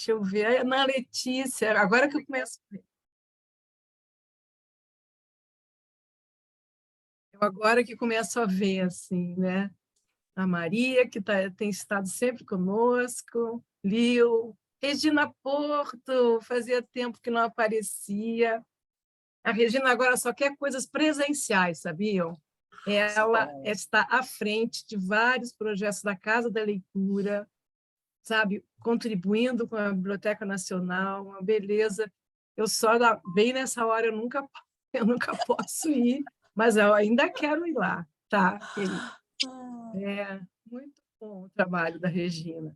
Deixa eu ver. Ana Letícia, agora que eu começo. Agora que começo a ver, assim, né? A Maria, que tem estado sempre conosco, Lil, Regina Porto, fazia tempo que não aparecia. A Regina agora só quer coisas presenciais, sabiam? Ela está à frente de vários projetos da Casa da Leitura, sabe, contribuindo com a Biblioteca Nacional, uma beleza. Eu só bem nessa hora eu nunca posso ir, mas eu ainda quero ir lá, tá? É muito bom o trabalho da Regina.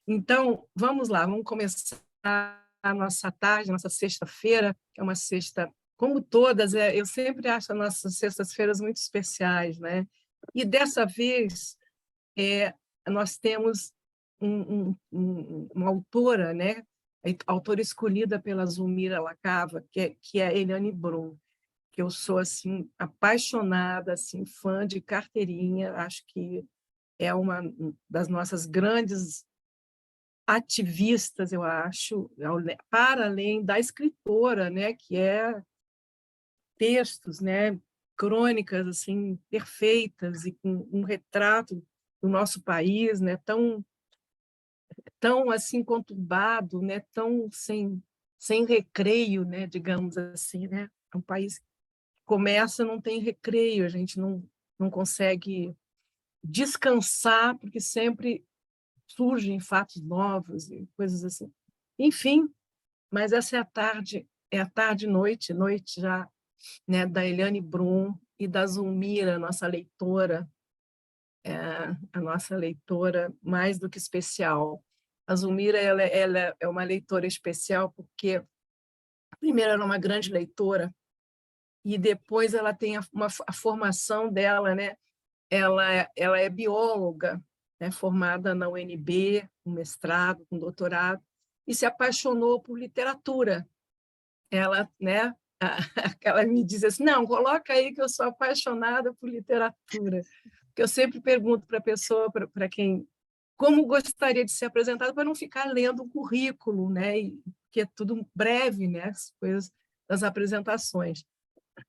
Então, vamos lá, vamos começar a nossa tarde, a nossa sexta-feira, que é uma sexta, como todas, eu sempre acho as nossas sextas-feiras muito especiais, né? E dessa vez nós temos uma autora, né? A autora escolhida pela Zulmira Lacava, que é a Eliane Brum, que eu sou assim apaixonada, assim fã de carteirinha, acho que é uma das nossas grandes ativistas, eu acho, para além da escritora, né, que é textos, né, crônicas assim perfeitas e com um retrato do nosso país, né, tão assim conturbado, né, tão sem recreio, né, digamos assim, né? É um país que começa não tem recreio, a gente não consegue descansar porque sempre surgem fatos novos e coisas assim. Enfim, mas essa é a tarde noite já, né, da Eliane Brum e da Zulmira, a nossa leitora mais do que especial. A Zulmira ela é uma leitora especial porque, primeiro, ela é uma grande leitora e depois ela tem a formação dela, né? Ela é bióloga, né? Formada na UNB, com mestrado, com doutorado, e se apaixonou por literatura. Ela, né? Ela me diz assim, não, coloca aí que eu sou apaixonada por literatura. Porque eu sempre pergunto para a pessoa, para quem como gostaria de ser apresentado para não ficar lendo o currículo, né? Que é tudo breve, né? As coisas das apresentações.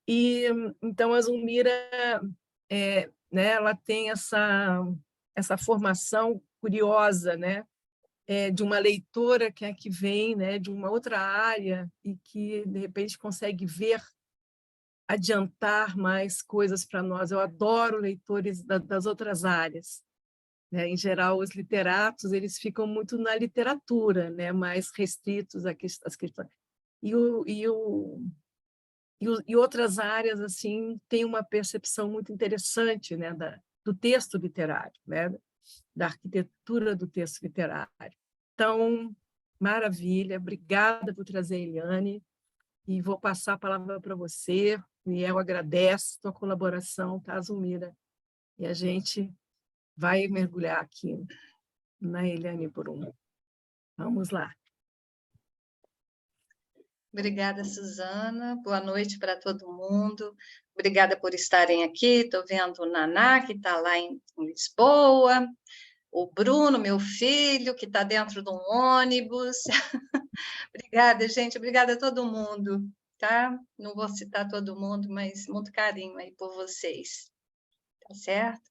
E então a Zulmira, né? Ela tem essa formação curiosa, né? De uma leitora que vem, né? De uma outra área e que de repente consegue ver adiantar mais coisas para nós. Eu adoro leitores das outras áreas, né? Em geral, os literatos eles ficam muito na literatura, né? Mais restritos às questões. E outras áreas assim têm uma percepção muito interessante, né? Do texto literário, né? Da arquitetura do texto literário. Então, maravilha, obrigada por trazer a Eliane, e vou passar a palavra para você, e eu agradeço a tua colaboração, tá, Zulmira? E a gente vai mergulhar aqui na Eliane Brum. Vamos lá. Obrigada, Suzana. Boa noite para todo mundo. Obrigada por estarem aqui. Estou vendo o Naná, que está lá em Lisboa, o Bruno, meu filho, que está dentro de um ônibus. Obrigada, gente. Obrigada a todo mundo, tá? Não vou citar todo mundo, mas muito carinho aí por vocês, tá certo?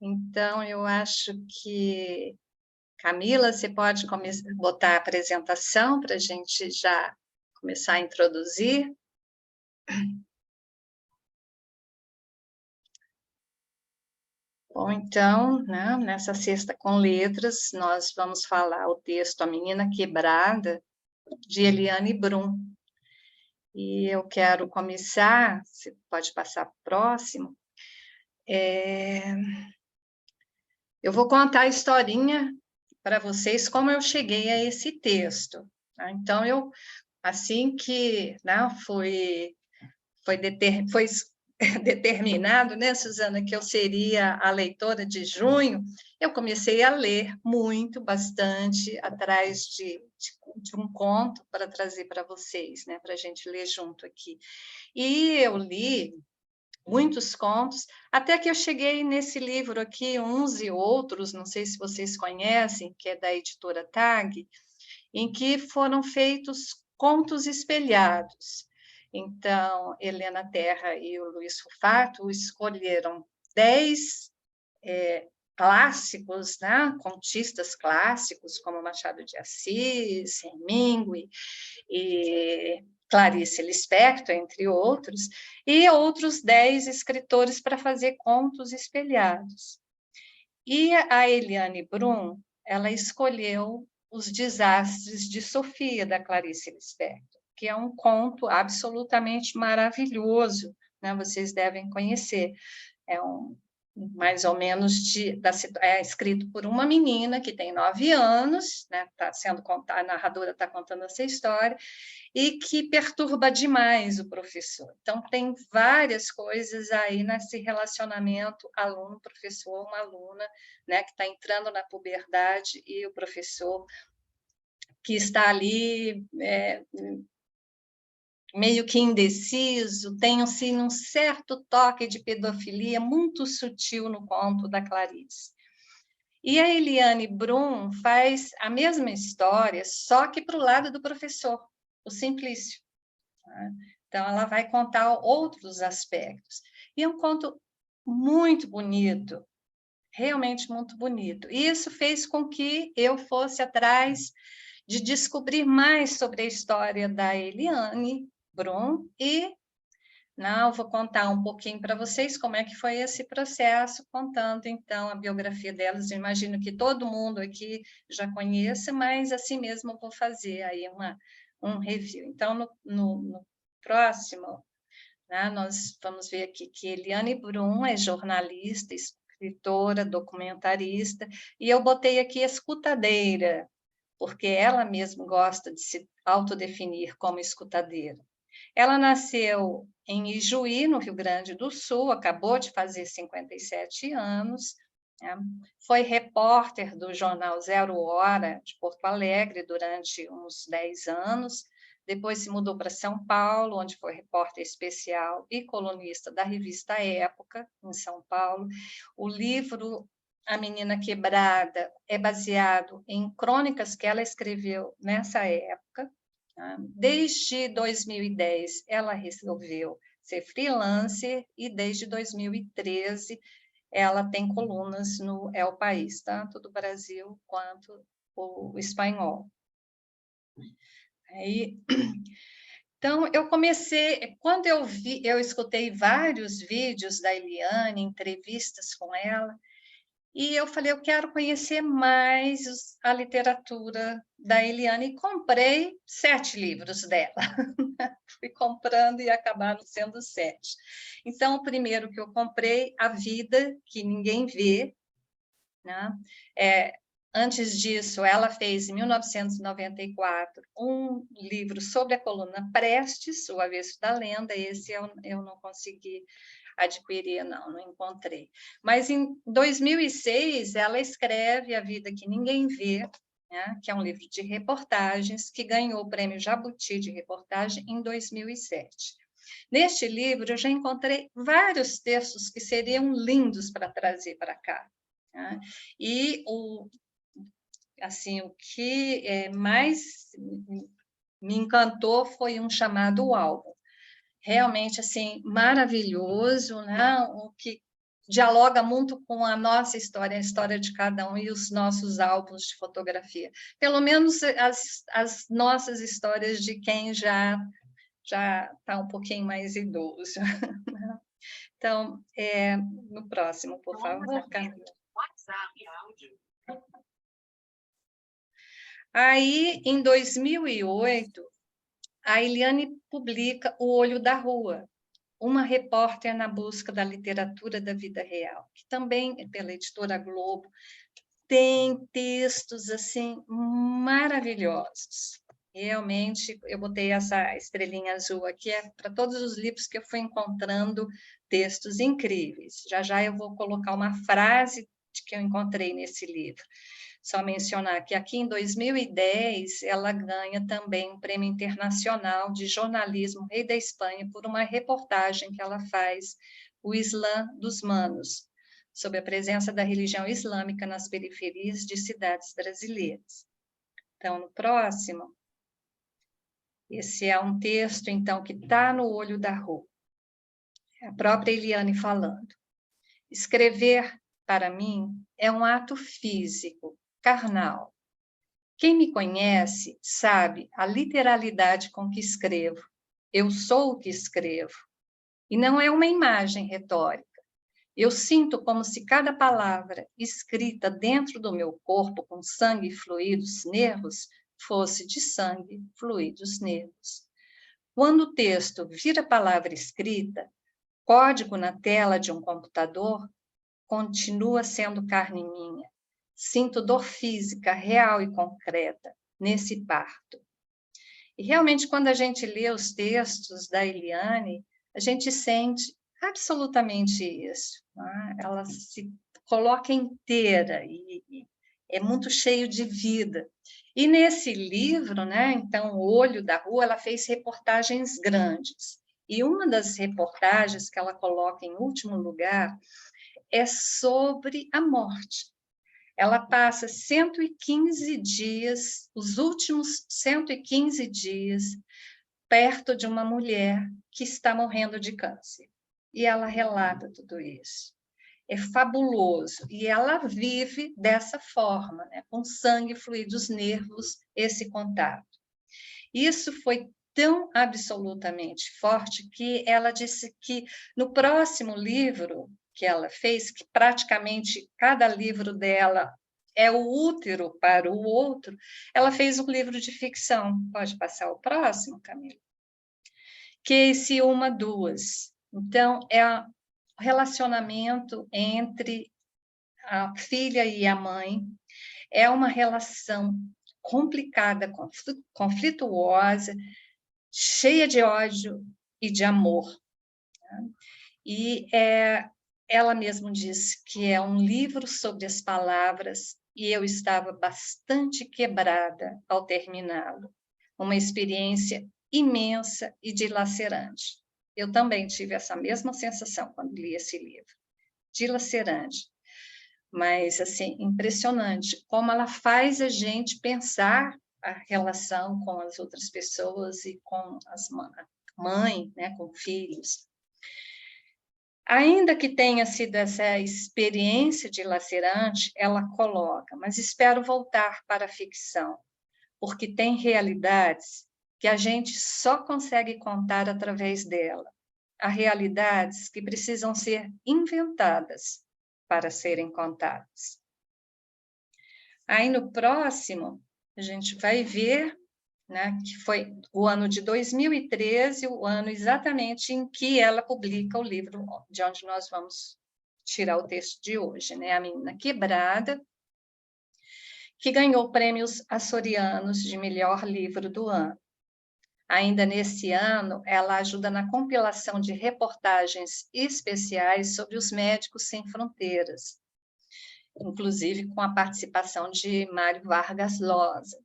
Então, eu acho que Camila, você pode botar a apresentação para a gente já começar a introduzir. Bom, então, né, nessa sexta com letras, nós vamos falar o texto A Menina Quebrada, de Eliane Brum. E eu quero começar, você pode passar para o próximo. Eu vou contar a historinha para vocês, como eu cheguei a esse texto. Tá? Então, assim que, né, foi determinado, né, Suzana, que eu seria a leitora de junho, eu comecei a ler muito, bastante, atrás de um conto para trazer para vocês, né, para a gente ler junto aqui. E eu li muitos contos, até que eu cheguei nesse livro aqui, Uns e Outros, não sei se vocês conhecem, que é da editora Tag, em que foram feitos contos espelhados. Então, Helena Terra e o Luiz Rufato escolheram 10 clássicos, né? Contistas clássicos, como Machado de Assis, Hemingway e Clarice Lispector, entre outros, e outros 10 escritores para fazer contos espelhados. E a Eliane Brum, ela escolheu Os Desastres de Sofia, da Clarice Lispector, que é um conto absolutamente maravilhoso, né? Vocês devem conhecer. É mais ou menos é escrito por uma menina que tem 9 anos, né? Tá sendo contada, a narradora está contando essa história, e que perturba demais o professor. Então, tem várias coisas aí nesse relacionamento aluno-professor, uma aluna, né, que está entrando na puberdade, e o professor que está ali meio que indeciso, tem assim, um certo toque de pedofilia muito sutil no conto da Clarice. E a Eliane Brum faz a mesma história, só que para o lado do professor, o Simplício. Então, ela vai contar outros aspectos. E é um conto muito bonito, realmente muito bonito. E isso fez com que eu fosse atrás de descobrir mais sobre a história da Eliane Brum e não, vou contar um pouquinho para vocês como é que foi esse processo, contando, então, a biografia delas. Eu imagino que todo mundo aqui já conheça, mas assim mesmo eu vou fazer aí um review. Então, no próximo, né, nós vamos ver aqui que Eliane Brum é jornalista, escritora, documentarista, e eu botei aqui escutadeira, porque ela mesma gosta de se autodefinir como escutadeira. Ela nasceu em Ijuí, no Rio Grande do Sul, acabou de fazer 57 anos, né? Foi repórter do jornal Zero Hora, de Porto Alegre, durante uns 10 anos, depois se mudou para São Paulo, onde foi repórter especial e colunista da revista Época, em São Paulo. O livro A Menina Quebrada é baseado em crônicas que ela escreveu nessa época. Desde 2010, ela resolveu ser freelancer e desde 2013 ela tem colunas no El País, tanto do Brasil quanto o espanhol. Então, eu comecei, quando eu escutei vários vídeos da Eliane, entrevistas com ela, e eu falei, eu quero conhecer mais a literatura da Eliane, e comprei 7 livros dela. Fui comprando e acabaram sendo 7. Então, o primeiro que eu comprei, A Vida, que Ninguém Vê, né? Antes disso, ela fez, em 1994, um livro sobre a coluna Prestes, O Avesso da Lenda. Esse eu não consegui adquirir, não encontrei. Mas em 2006, ela escreve A Vida que Ninguém Vê, né, que é um livro de reportagens, que ganhou o prêmio Jabuti de reportagem em 2007. Neste livro, eu já encontrei vários textos que seriam lindos para trazer para cá. Né? E o que mais me encantou foi um chamado álbum. Realmente, assim, maravilhoso, né? O que dialoga muito com a nossa história, a história de cada um e os nossos álbuns de fotografia. Pelo menos as nossas histórias de quem já está um pouquinho mais idoso. Então, no próximo, por favor, Camila. Aí, em 2008, a Eliane publica O Olho da Rua, uma repórter na busca da literatura da vida real, que também é pela editora Globo, tem textos assim maravilhosos. Realmente, eu botei essa estrelinha azul aqui, para todos os livros que eu fui encontrando textos incríveis. Já já eu vou colocar uma frase que eu encontrei nesse livro. Só mencionar que aqui em 2010 ela ganha também um prêmio internacional de jornalismo Rei da Espanha por uma reportagem que ela faz, O Islã dos Manos, sobre a presença da religião islâmica nas periferias de cidades brasileiras. Então, no próximo, esse é um texto, então, que está no olho da rua. É a própria Eliane falando. Escrever, para mim, é um ato físico, carnal. Quem me conhece sabe a literalidade com que escrevo. Eu sou o que escrevo. E não é uma imagem retórica. Eu sinto como se cada palavra escrita dentro do meu corpo com sangue, fluidos, nervos, fosse de sangue, fluidos, nervos. Quando o texto vira palavra escrita, código na tela de um computador, continua sendo carne minha. Sinto dor física real e concreta nesse parto. E realmente, quando a gente lê os textos da Eliane, a gente sente absolutamente isso. Né? Ela se coloca inteira e é muito cheio de vida. E nesse livro, né, então, O Olho da Rua, ela fez reportagens grandes. E uma das reportagens que ela coloca em último lugar é sobre a morte. Ela passa 115 dias, os últimos 115 dias, perto de uma mulher que está morrendo de câncer. E ela relata tudo isso. É fabuloso. E ela vive dessa forma, né? Com sangue, fluidos, nervos, esse contato. Isso foi tão absolutamente forte que ela disse que no próximo livro que ela fez, que praticamente cada livro dela é o útero para o outro, ela fez um livro de ficção. Pode passar o próximo, Camila? Que é esse Uma Duas. Então, é o relacionamento entre a filha e a mãe, é uma relação complicada, conflituosa, cheia de ódio e de amor. E ela mesma disse que é um livro sobre as palavras e eu estava bastante quebrada ao terminá-lo. Uma experiência imensa e dilacerante. Eu também tive essa mesma sensação quando li esse livro. Dilacerante. Mas, assim, impressionante como ela faz a gente pensar a relação com as outras pessoas e com as mães, né, com filhos. Ainda que tenha sido essa experiência dilacerante, ela coloca, mas espero voltar para a ficção, porque tem realidades que a gente só consegue contar através dela. Há realidades que precisam ser inventadas para serem contadas. Aí no próximo, a gente vai ver, né, que foi o ano de 2013, o ano exatamente em que ela publica o livro de onde nós vamos tirar o texto de hoje, né, A Menina Quebrada, que ganhou prêmios açorianos de melhor livro do ano. Ainda nesse ano, ela ajuda na compilação de reportagens especiais sobre os Médicos Sem Fronteiras, inclusive com a participação de Mário Vargas Llosa.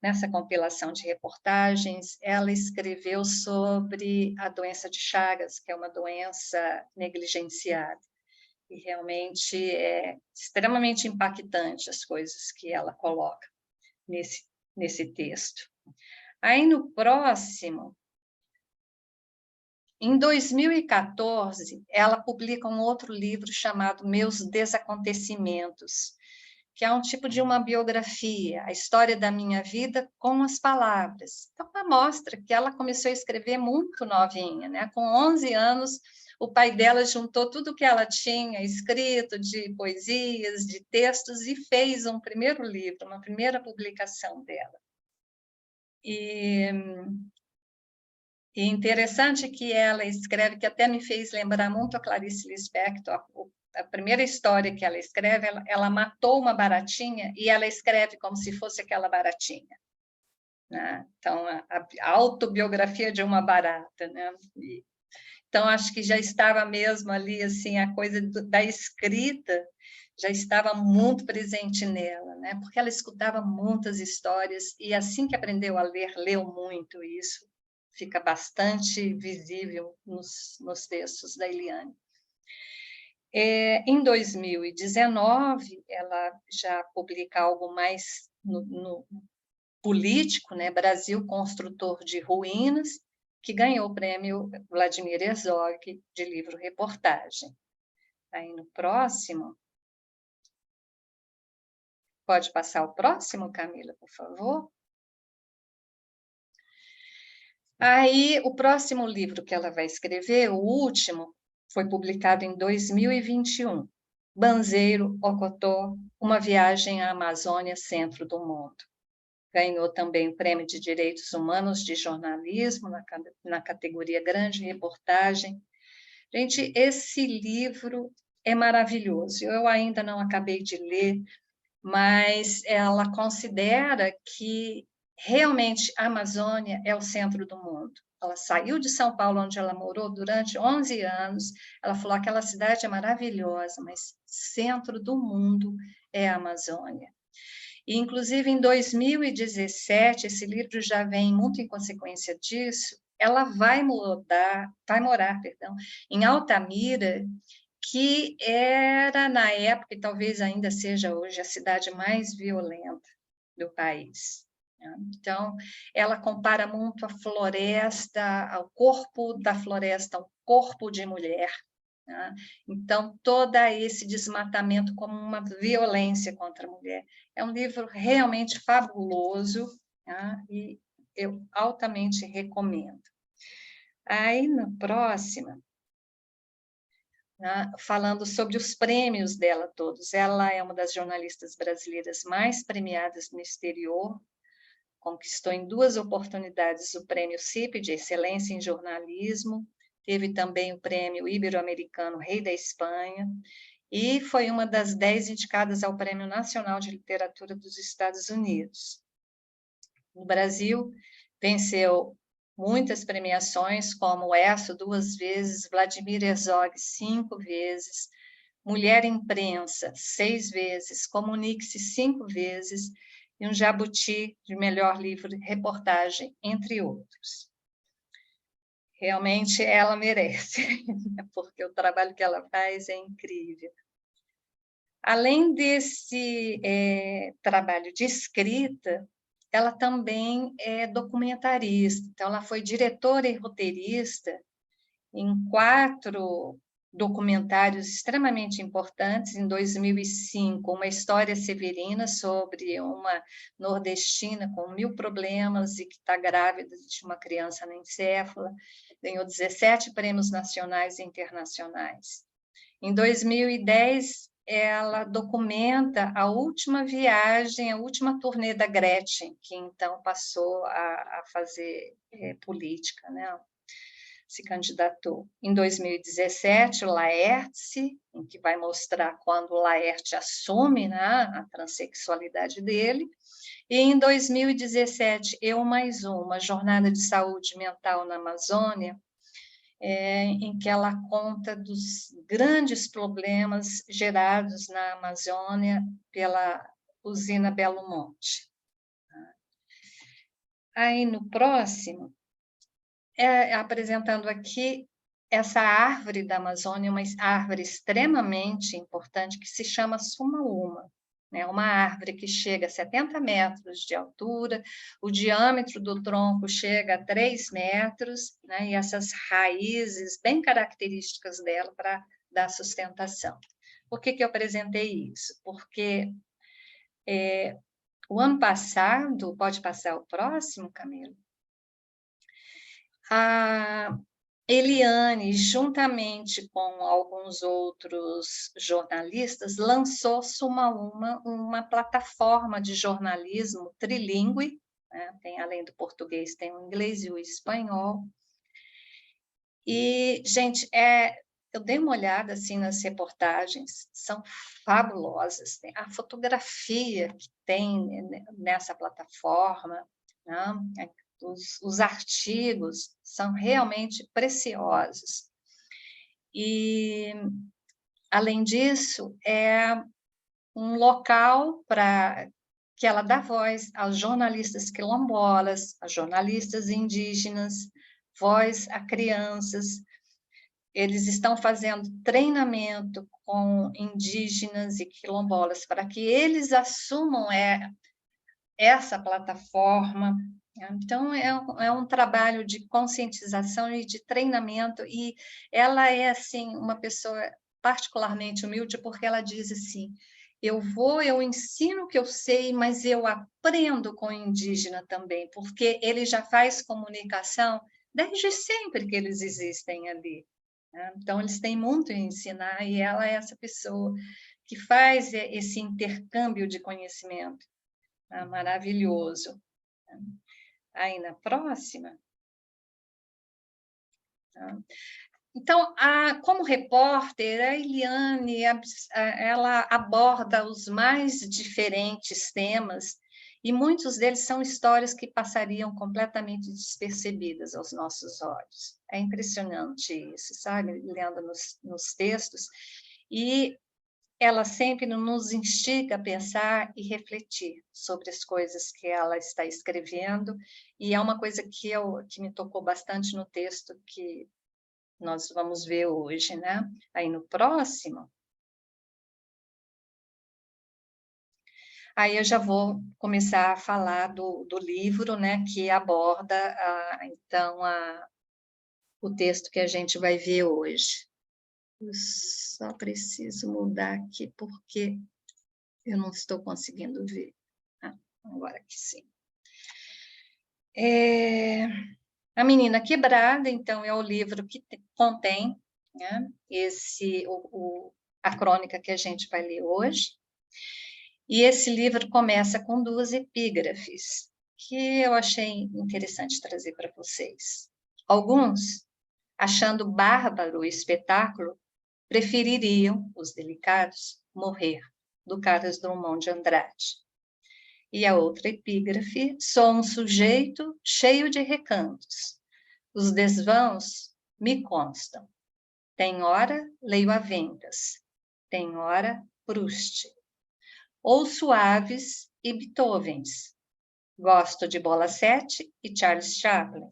Nessa compilação de reportagens, ela escreveu sobre a doença de Chagas, que é uma doença negligenciada. E realmente é extremamente impactante as coisas que ela coloca nesse texto. Aí, no próximo, em 2014, ela publica um outro livro chamado Meus Desacontecimentos, que é um tipo de uma biografia, a história da minha vida com as palavras. Então, ela mostra que ela começou a escrever muito novinha, né? Com 11 anos, o pai dela juntou tudo que ela tinha escrito de poesias, de textos, e fez um primeiro livro, uma primeira publicação dela. E interessante que ela escreve, que até me fez lembrar muito a Clarice Lispector, a primeira história que ela escreve, ela matou uma baratinha e ela escreve como se fosse aquela baratinha. Né? Então, a autobiografia de uma barata. Né? Então, acho que já estava mesmo ali, assim, a coisa da escrita já estava muito presente nela, né? Porque ela escutava muitas histórias e assim que aprendeu a ler, leu muito isso. Fica bastante visível nos textos da Eliane. Em 2019, ela já publica algo mais no político, né? Brasil Construtor de Ruínas, que ganhou o prêmio Vladimir Herzog de livro-reportagem. Aí no próximo, pode passar o próximo, Camila, por favor? Aí, o próximo livro que ela vai escrever, o último, foi publicado em 2021, Banzeiro, Ocotó, uma viagem à Amazônia, centro do mundo. Ganhou também o Prêmio de Direitos Humanos de Jornalismo, na categoria Grande Reportagem. Gente, esse livro é maravilhoso. Eu ainda não acabei de ler, mas ela considera que realmente a Amazônia é o centro do mundo. Ela saiu de São Paulo, onde ela morou durante 11 anos, ela falou que aquela cidade é maravilhosa, mas centro do mundo é a Amazônia. E, inclusive, em 2017, esse livro já vem muito em consequência disso, ela vai morar, em Altamira, que era, na época, e talvez ainda seja hoje, a cidade mais violenta do país. Então, ela compara muito a floresta, ao corpo da floresta, ao corpo de mulher. Então, todo esse desmatamento como uma violência contra a mulher. É um livro realmente fabuloso, e eu altamente recomendo. Aí, na próxima, falando sobre os prêmios dela todos. Ela é uma das jornalistas brasileiras mais premiadas no exterior, conquistou em 2 oportunidades o prêmio CIP de Excelência em Jornalismo, teve também o prêmio Ibero-Americano Rei da Espanha, e foi uma das 10 indicadas ao Prêmio Nacional de Literatura dos Estados Unidos. No Brasil, venceu muitas premiações, como essa 2 vezes, Vladimir Herzog 5 vezes, Mulher Imprensa 6 vezes, Comunique-se 5 vezes, e um Jabuti de melhor livro de reportagem, entre outros. Realmente ela merece, porque o trabalho que ela faz é incrível. Além desse trabalho de escrita, ela também é documentarista. Então, ela foi diretora e roteirista em 4 documentários extremamente importantes. Em 2005, Uma História Severina, sobre uma nordestina com 1000 problemas e que está grávida de uma criança anencéfala. Ganhou 17 prêmios nacionais e internacionais. Em 2010, ela documenta a última viagem, a última turnê da Gretchen, que então passou a fazer política, né? Se candidatou. Em 2017, o Laerte, em que vai mostrar quando o Laerte assume, né, a transexualidade dele. E em 2017, Eu Mais Uma, Jornada de Saúde Mental na Amazônia, em que ela conta dos grandes problemas gerados na Amazônia pela usina Belo Monte. Aí, no próximo, apresentando aqui essa árvore da Amazônia, uma árvore extremamente importante, que se chama Sumaúma. É uma árvore que chega a 70 metros de altura, o diâmetro do tronco chega a 3 metros, né, e essas raízes bem características dela para dar sustentação. Por que eu apresentei isso? Porque o ano passado, pode passar o próximo, Camilo? A Eliane, juntamente com alguns outros jornalistas, lançou uma plataforma de jornalismo trilíngue, né? Tem, além do português, tem o inglês e o espanhol. E, gente, eu dei uma olhada assim nas reportagens, são fabulosas. A fotografia que tem nessa plataforma, né? Os artigos são realmente preciosos. E, além disso, é um local para que ela dá voz aos jornalistas quilombolas, a jornalistas indígenas, voz a crianças. eles estão fazendo treinamento com indígenas e quilombolas para que eles assumam essa plataforma. Então, é um trabalho de conscientização e de treinamento, e ela é, assim, uma pessoa particularmente humilde, porque ela diz assim, eu ensino o que eu sei, mas eu aprendo com o indígena também, porque ele já faz comunicação desde sempre que eles existem ali. Né? Então, eles têm muito a ensinar, e ela é essa pessoa que faz esse intercâmbio de conhecimento. Maravilhoso. Aí, na próxima. Tá? Então, como repórter, a Eliane, ela aborda os mais diferentes temas, e muitos deles são histórias que passariam completamente despercebidas aos nossos olhos. É impressionante isso, sabe? Lendo nos textos. E ela sempre nos instiga a pensar e refletir sobre as coisas que ela está escrevendo, e é uma coisa que me tocou bastante no texto que nós vamos ver hoje, né? Aí no próximo, aí eu já vou começar a falar do livro, né, que aborda, então, o texto que a gente vai ver hoje. Eu só preciso mudar aqui, porque eu não estou conseguindo ver. Agora que sim. A Menina Quebrada, então, é o livro que contém, né, a crônica que a gente vai ler hoje. E esse livro começa com 2 epígrafes, que eu achei interessante trazer para vocês. Alguns, achando bárbaro o espetáculo, prefeririam, os delicados, morrer, do Carlos Drummond de Andrade. E a outra epígrafe: sou um sujeito cheio de recantos. Os desvãos me constam. Tem hora, leio a ventas. Tem hora, Proust. Ou Suaves e Beethovens. Gosto de Bola 7 e Charles Chaplin.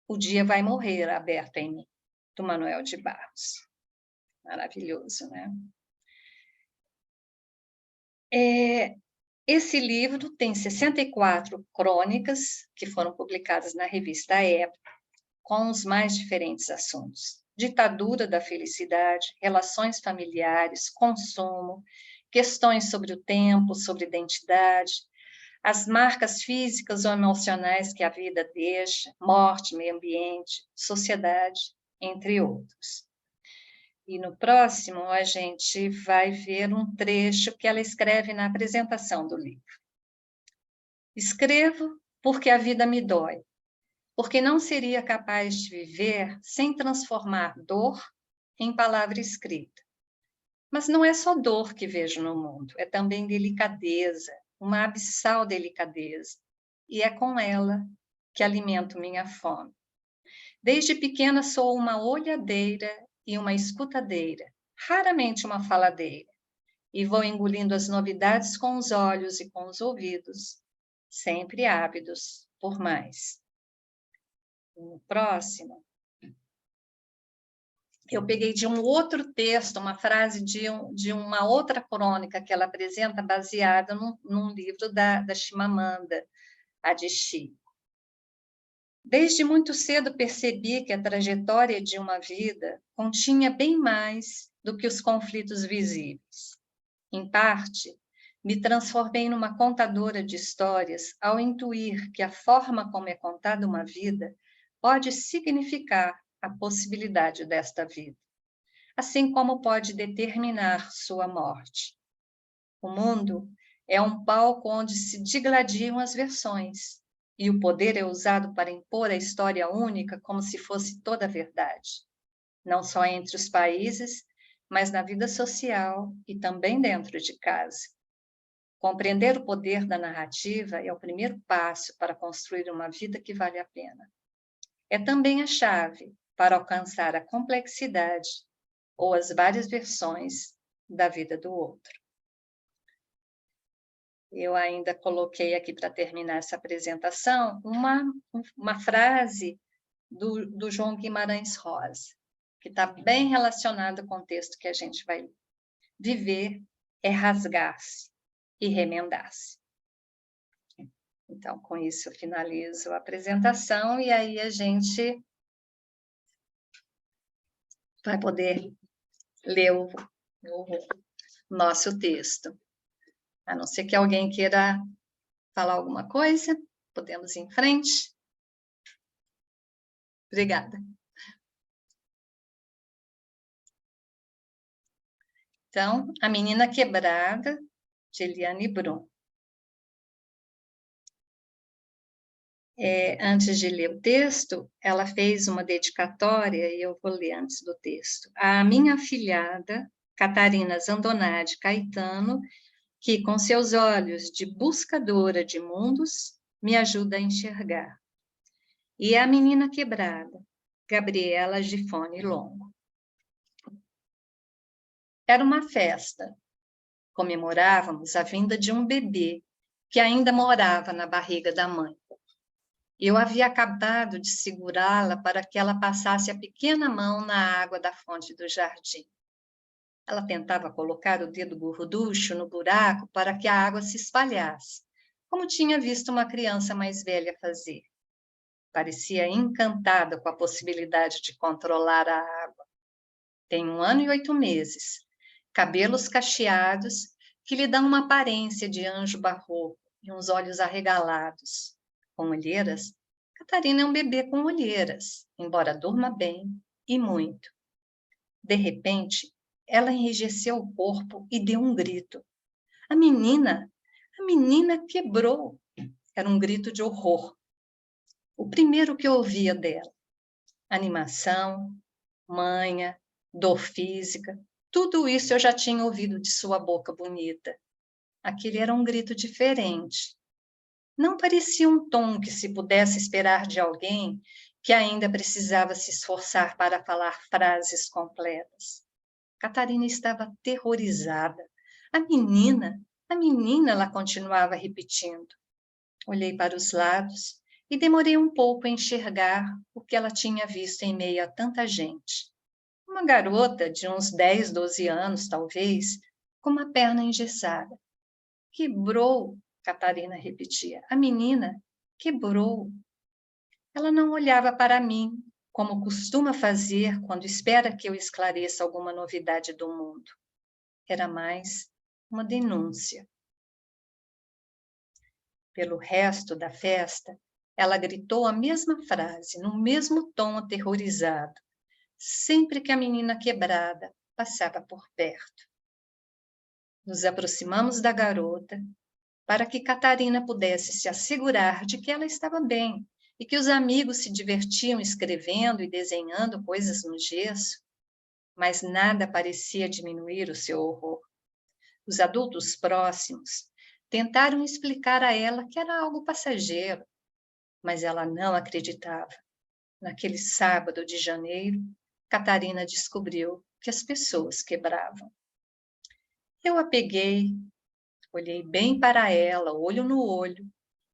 O dia vai morrer aberto em mim, do Manuel de Barros. Maravilhoso, né? Esse livro tem 64 crônicas que foram publicadas na revista Época, com os mais diferentes assuntos: ditadura da felicidade, relações familiares, consumo, questões sobre o tempo, sobre identidade, as marcas físicas ou emocionais que a vida deixa, morte, meio ambiente, sociedade, entre outros. E no próximo, a gente vai ver um trecho que ela escreve na apresentação do livro. Escrevo porque a vida me dói, porque não seria capaz de viver sem transformar dor em palavra escrita. Mas não é só dor que vejo no mundo, é também delicadeza, uma abissal delicadeza, e é com ela que alimento minha fome. Desde pequena sou uma olhadeira e uma escutadeira, raramente uma faladeira, e vou engolindo as novidades com os olhos e com os ouvidos, sempre ávidos por mais. No próximo, eu peguei de um outro texto, uma frase de uma outra crônica que ela apresenta, baseada num livro da Chimamanda Adichie. Desde muito cedo percebi que a trajetória de uma vida continha bem mais do que os conflitos visíveis. Em parte, me transformei numa contadora de histórias ao intuir que a forma como é contada uma vida pode significar a possibilidade desta vida, assim como pode determinar sua morte. O mundo é um palco onde se digladiam as versões, e o poder é usado para impor a história única como se fosse toda a verdade, não só entre os países, mas na vida social e também dentro de casa. Compreender o poder da narrativa é o primeiro passo para construir uma vida que vale a pena. É também a chave para alcançar a complexidade ou as várias versões da vida do outro. Eu ainda coloquei aqui, para terminar essa apresentação, uma frase do João Guimarães Rosa. que está bem relacionado com o texto que a gente vai ler. Viver é rasgar-se e remendar-se. Então, com isso, eu finalizo a apresentação e aí a gente vai poder ler o nosso texto. A não ser que alguém queira falar alguma coisa, podemos ir em frente. Obrigada. Então, A Menina Quebrada, de Eliane Brum. Antes de ler o texto, ela fez uma dedicatória, e eu vou ler antes do texto. A minha afilhada, Catarina Zandonade Caetano, que com seus olhos de buscadora de mundos, me ajuda a enxergar. E a Menina Quebrada, Gabriela Gifone Longo. Era uma festa. Comemorávamos a vinda de um bebê que ainda morava na barriga da mãe. Eu havia acabado de segurá-la para que ela passasse a pequena mão na água da fonte do jardim. Ela tentava colocar o dedo gorducho no buraco para que a água se espalhasse, como tinha visto uma criança mais velha fazer. Parecia encantada com a possibilidade de controlar a água. Tem 1 ano e 8 meses, cabelos cacheados que lhe dão uma aparência de anjo barroco e uns olhos arregalados. Com olheiras, Catarina é um bebê com olheiras, embora durma bem e muito. De repente, ela enrijeceu o corpo e deu um grito. A menina quebrou. Era um grito de horror. O primeiro que eu ouvia dela. Animação, manha, dor física, tudo isso eu já tinha ouvido de sua boca bonita. Aquele era um grito diferente. Não parecia um tom que se pudesse esperar de alguém que ainda precisava se esforçar para falar frases completas. Catarina estava aterrorizada. A menina, ela continuava repetindo. Olhei para os lados e demorei um pouco a enxergar o que ela tinha visto em meio a tanta gente. Uma garota de uns 10, 12 anos, talvez, com uma perna engessada. Quebrou, Catarina repetia. A menina quebrou. Ela não olhava para mim, como costuma fazer quando espera que eu esclareça alguma novidade do mundo. Era mais uma denúncia. Pelo resto da festa, ela gritou a mesma frase, no mesmo tom aterrorizado, sempre que a menina quebrada passava por perto. Nos aproximamos da garota para que Catarina pudesse se assegurar de que ela estava bem e que os amigos se divertiam escrevendo e desenhando coisas no gesso, mas nada parecia diminuir o seu horror. Os adultos próximos tentaram explicar a ela que era algo passageiro, mas ela não acreditava. Naquele sábado de janeiro, Catarina descobriu que as pessoas quebravam. Eu a peguei, olhei bem para ela, olho no olho,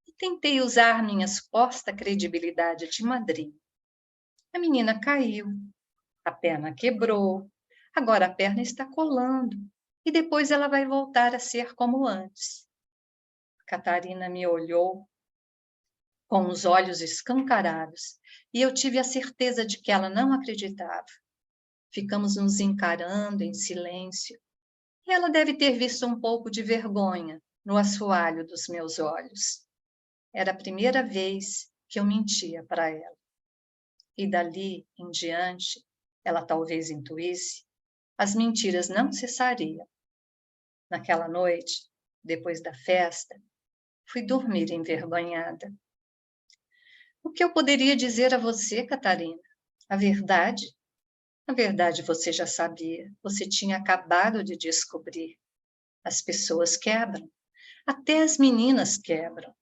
e tentei usar minha suposta credibilidade de madrinha. A menina caiu, a perna quebrou, agora a perna está colando, e depois ela vai voltar a ser como antes. Catarina me olhou com os olhos escancarados, e eu tive a certeza de que ela não acreditava. Ficamos nos encarando em silêncio, e ela deve ter visto um pouco de vergonha no assoalho dos meus olhos. Era a primeira vez que eu mentia para ela. E dali em diante, ela talvez intuísse, as mentiras não cessariam. Naquela noite, depois da festa, fui dormir envergonhada. O que eu poderia dizer a você, Catarina? A verdade? A verdade você já sabia, você tinha acabado de descobrir. As pessoas quebram, até as meninas quebram.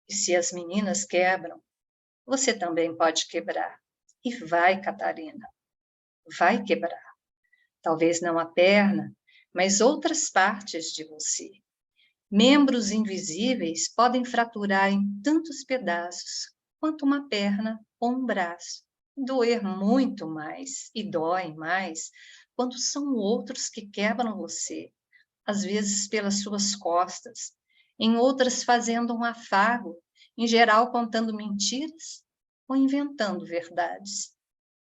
E se as meninas quebram, você também pode quebrar. E vai, Catarina, vai quebrar. Talvez não a perna, mas outras partes de você. Membros invisíveis podem fraturar em tantos pedaços quanto uma perna ou um braço. doer muito mais e dói mais quando são outros que quebram você, às vezes pelas suas costas, em outras fazendo um afago, em geral contando mentiras ou inventando verdades.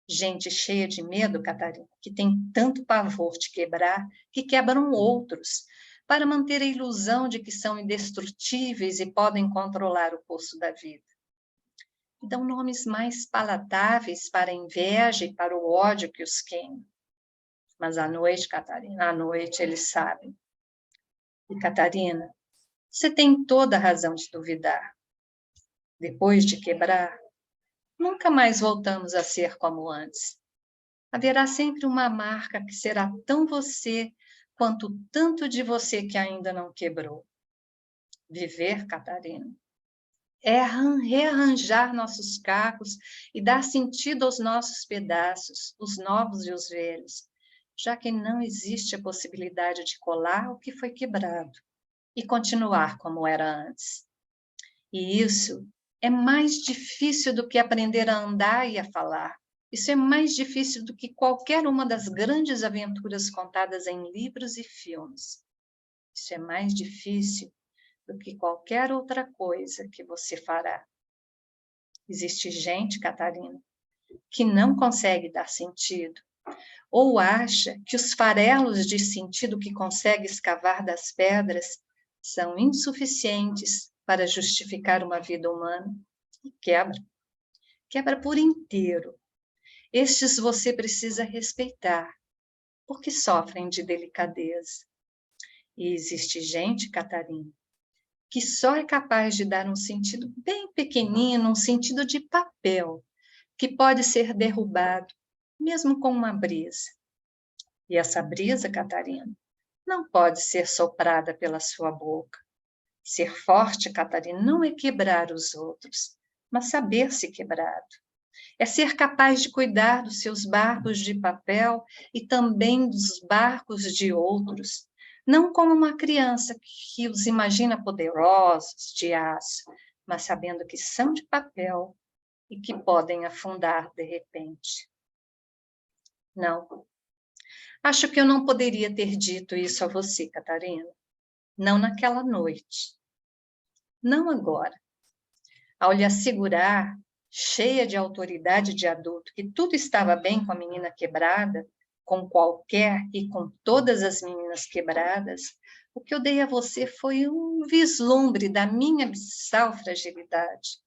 Gente cheia de medo, Catarina, que tem tanto pavor de quebrar, que quebram outros, para manter a ilusão de que são indestrutíveis e podem controlar o curso da vida. Dão nomes mais palatáveis para a inveja e para o ódio que os queima. Mas à noite, Catarina, à noite eles sabem. E, Catarina, você tem toda a razão de duvidar. Depois de quebrar, nunca mais voltamos a ser como antes. Haverá sempre uma marca que será tão você quanto tanto de você que ainda não quebrou. Viver, Catarina, é rearranjar nossos cacos e dar sentido aos nossos pedaços, os novos e os velhos, já que não existe a possibilidade de colar o que foi quebrado e continuar como era antes. E isso é mais difícil do que aprender a andar e a falar. Isso é mais difícil do que qualquer uma das grandes aventuras contadas em livros e filmes. Isso é mais difícil do que qualquer outra coisa que você fará. Existe gente, Catarina, que não consegue dar sentido, ou acha que os farelos de sentido que consegue escavar das pedras são insuficientes para justificar uma vida humana. E quebra por inteiro. Estes você precisa respeitar, porque sofrem de delicadeza. E existe gente, Catarina, que só é capaz de dar um sentido bem pequenino, um sentido de papel, que pode ser derrubado, mesmo com uma brisa. E essa brisa, Catarina, não pode ser soprada pela sua boca. Ser forte, Catarina, não é quebrar os outros, mas saber se quebrado. É ser capaz de cuidar dos seus barcos de papel e também dos barcos de outros, não como uma criança que os imagina poderosos, de aço, mas sabendo que são de papel e que podem afundar de repente. Não. Acho que eu não poderia ter dito isso a você, Catarina. Não naquela noite. Não agora. Ao lhe assegurar, cheia de autoridade de adulto, que tudo estava bem com a menina quebrada, com qualquer e com todas as meninas quebradas, o que eu dei a você foi um vislumbre da minha abissal fragilidade.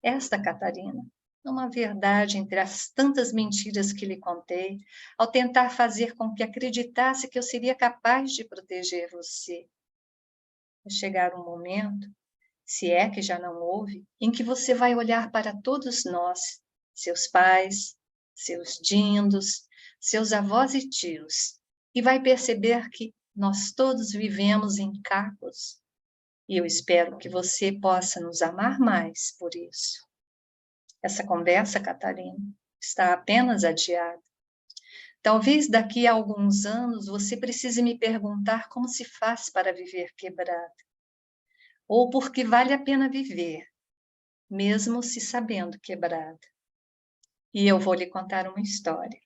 Esta, Catarina, uma verdade entre as tantas mentiras que lhe contei, ao tentar fazer com que acreditasse que eu seria capaz de proteger você. Vai chegar um momento, se é que já não houve, em que você vai olhar para todos nós, seus pais, seus dindos, seus avós e tios, e vai perceber que nós todos vivemos em cacos. E eu espero que você possa nos amar mais por isso. Essa conversa, Catarina, está apenas adiada. Talvez daqui a alguns anos você precise me perguntar como se faz para viver quebrada. Ou porque vale a pena viver, mesmo se sabendo quebrada. E eu vou lhe contar uma história.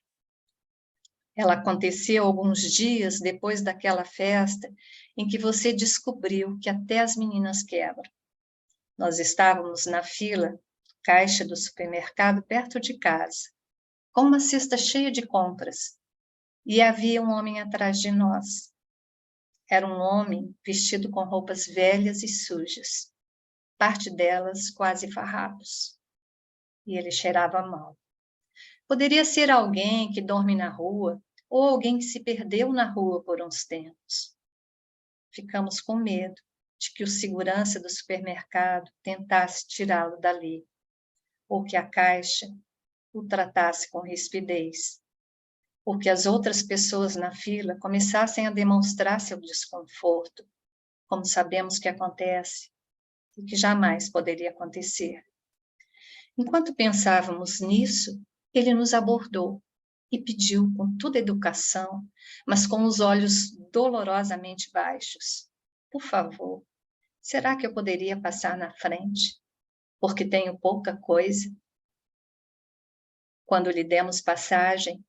Ela aconteceu alguns dias depois daquela festa em que você descobriu que até as meninas quebram. Nós estávamos na fila, caixa do supermercado perto de casa, com uma cesta cheia de compras, e havia um homem atrás de nós. Era um homem vestido com roupas velhas e sujas, parte delas quase farrapos, e ele cheirava mal. Poderia ser alguém que dorme na rua, ou alguém que se perdeu na rua por uns tempos. Ficamos com medo de que o segurança do supermercado tentasse tirá-lo dali, ou que a caixa o tratasse com rispidez, ou que as outras pessoas na fila começassem a demonstrar seu desconforto, como sabemos que acontece e que jamais poderia acontecer. Enquanto pensávamos nisso, ele nos abordou e pediu com toda educação, mas com os olhos dolorosamente baixos: por favor, será que eu poderia passar na frente? Porque tenho pouca coisa. Quando lhe demos passagem,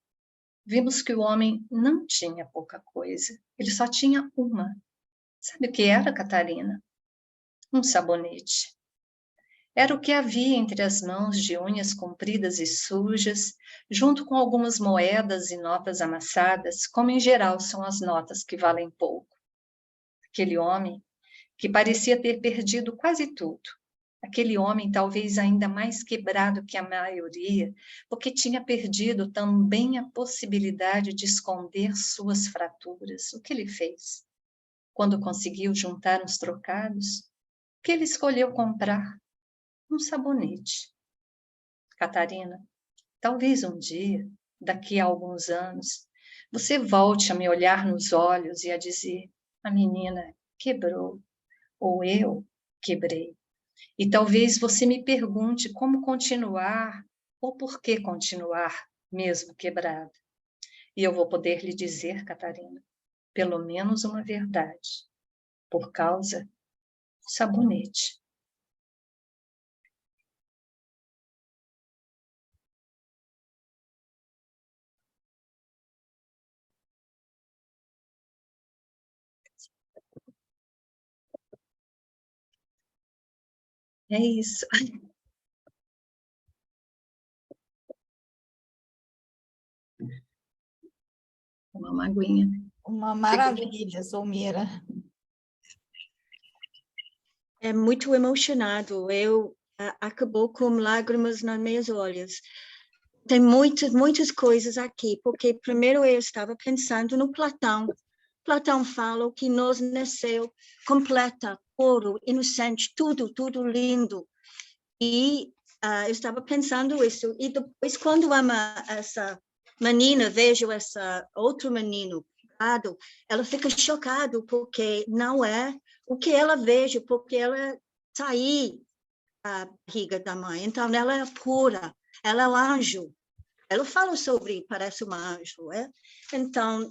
vimos que o homem não tinha pouca coisa. Ele só tinha uma. Sabe o que era, Catarina? Um sabonete. Era o que havia entre as mãos de unhas compridas e sujas, junto com algumas moedas e notas amassadas, como em geral são as notas que valem pouco. Aquele homem que parecia ter perdido quase tudo. Aquele homem talvez ainda mais quebrado que a maioria, porque tinha perdido também a possibilidade de esconder suas fraturas. O que ele fez? Quando conseguiu juntar uns trocados, o que ele escolheu comprar? Um sabonete. Catarina, talvez um dia, daqui a alguns anos, você volte a me olhar nos olhos e a dizer: a menina quebrou, ou eu quebrei. E talvez você me pergunte como continuar, ou por que continuar, mesmo quebrada. E eu vou poder lhe dizer, Catarina, pelo menos uma verdade, por causa do sabonete. É isso. Uma maguinha. Uma maravilha, Zulmira. É muito emocionado. Acabou com lágrimas nos meus olhos. Tem muitas coisas aqui, porque primeiro eu estava pensando no Platão. Platão fala que nós nasceu completa, puro, inocente, tudo lindo. E eu estava pensando isso. E depois, quando essa menina, vejo essa outro menino, ela fica chocada, porque não é o que ela vejo, porque ela saiu da barriga da mãe. Então, ela é pura, ela é um anjo. Ela fala sobre, parece um anjo, é? Então,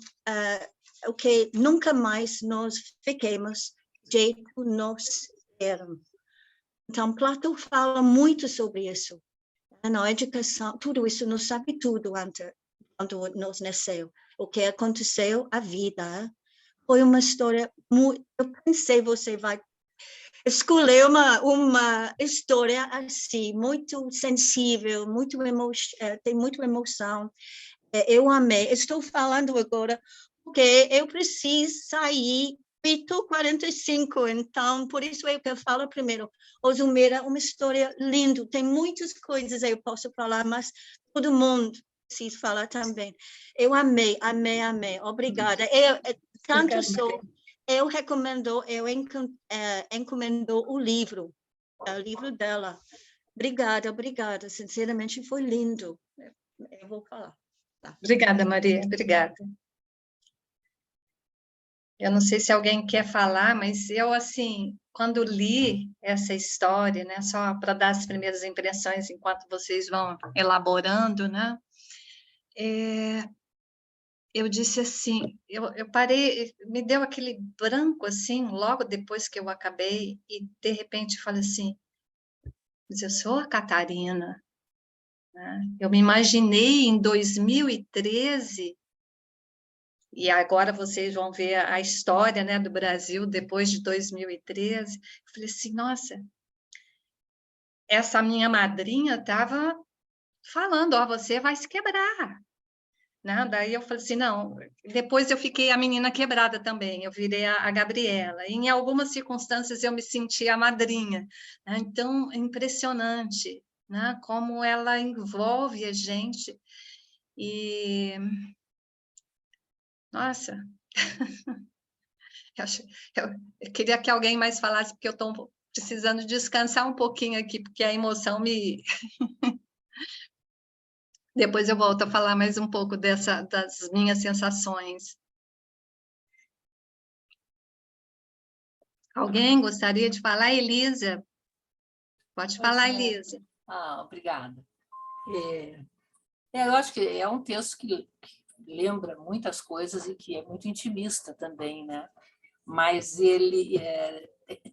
o que nunca mais nós fiquemos do jeito que nós éramos. Então, Platão fala muito sobre isso. Na educação, tudo isso, não sabe tudo antes, quando nós nasceu. O que aconteceu, a vida. Foi uma história muito... Eu pensei, você vai escolher uma história assim, muito sensível, tem muita emoção. Eu amei. Estou falando agora porque eu preciso sair 8h45, então, por isso é que eu falo primeiro. Zulmira é uma história linda, tem muitas coisas eu posso falar, mas todo mundo precisa falar também. Eu amei. Obrigada. Tanto sou, eu recomendo, encomendou o livro dela. Obrigada, sinceramente foi lindo. Eu vou falar. Tá. Obrigada, Maria, obrigada. Eu não sei se alguém quer falar, mas eu, assim, quando li essa história, né, só para dar as primeiras impressões enquanto vocês vão elaborando, né, eu disse assim, eu parei, me deu aquele branco, assim, logo depois que eu acabei, e de repente falei assim, mas eu sou a Catarina, né? Eu me imaginei em 2013, e agora vocês vão ver a história, né, do Brasil depois de 2013. Eu falei assim, nossa, essa minha madrinha estava falando, ó, você vai se quebrar. Né? Daí eu falei assim, não, depois eu fiquei a menina quebrada também, eu virei a Gabriela. E em algumas circunstâncias eu me senti a madrinha. Né? Então, é impressionante, né? Como ela envolve a gente. E, nossa... Eu queria que alguém mais falasse, porque eu estou precisando descansar um pouquinho aqui, porque a emoção me... Depois eu volto a falar mais um pouco das minhas sensações. Alguém gostaria de falar? Elisa? Pode falar, Elisa. Obrigada. Eu acho que é um texto que lembra muitas coisas e que é muito intimista também, né? Mas ele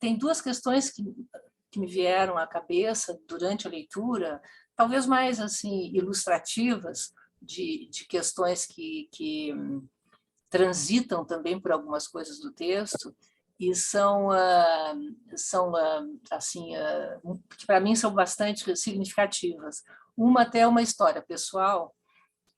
tem duas questões que me vieram à cabeça durante a leitura, talvez mais assim ilustrativas de questões que transitam também por algumas coisas do texto e são assim, que para mim são bastante significativas. Uma até é uma história pessoal,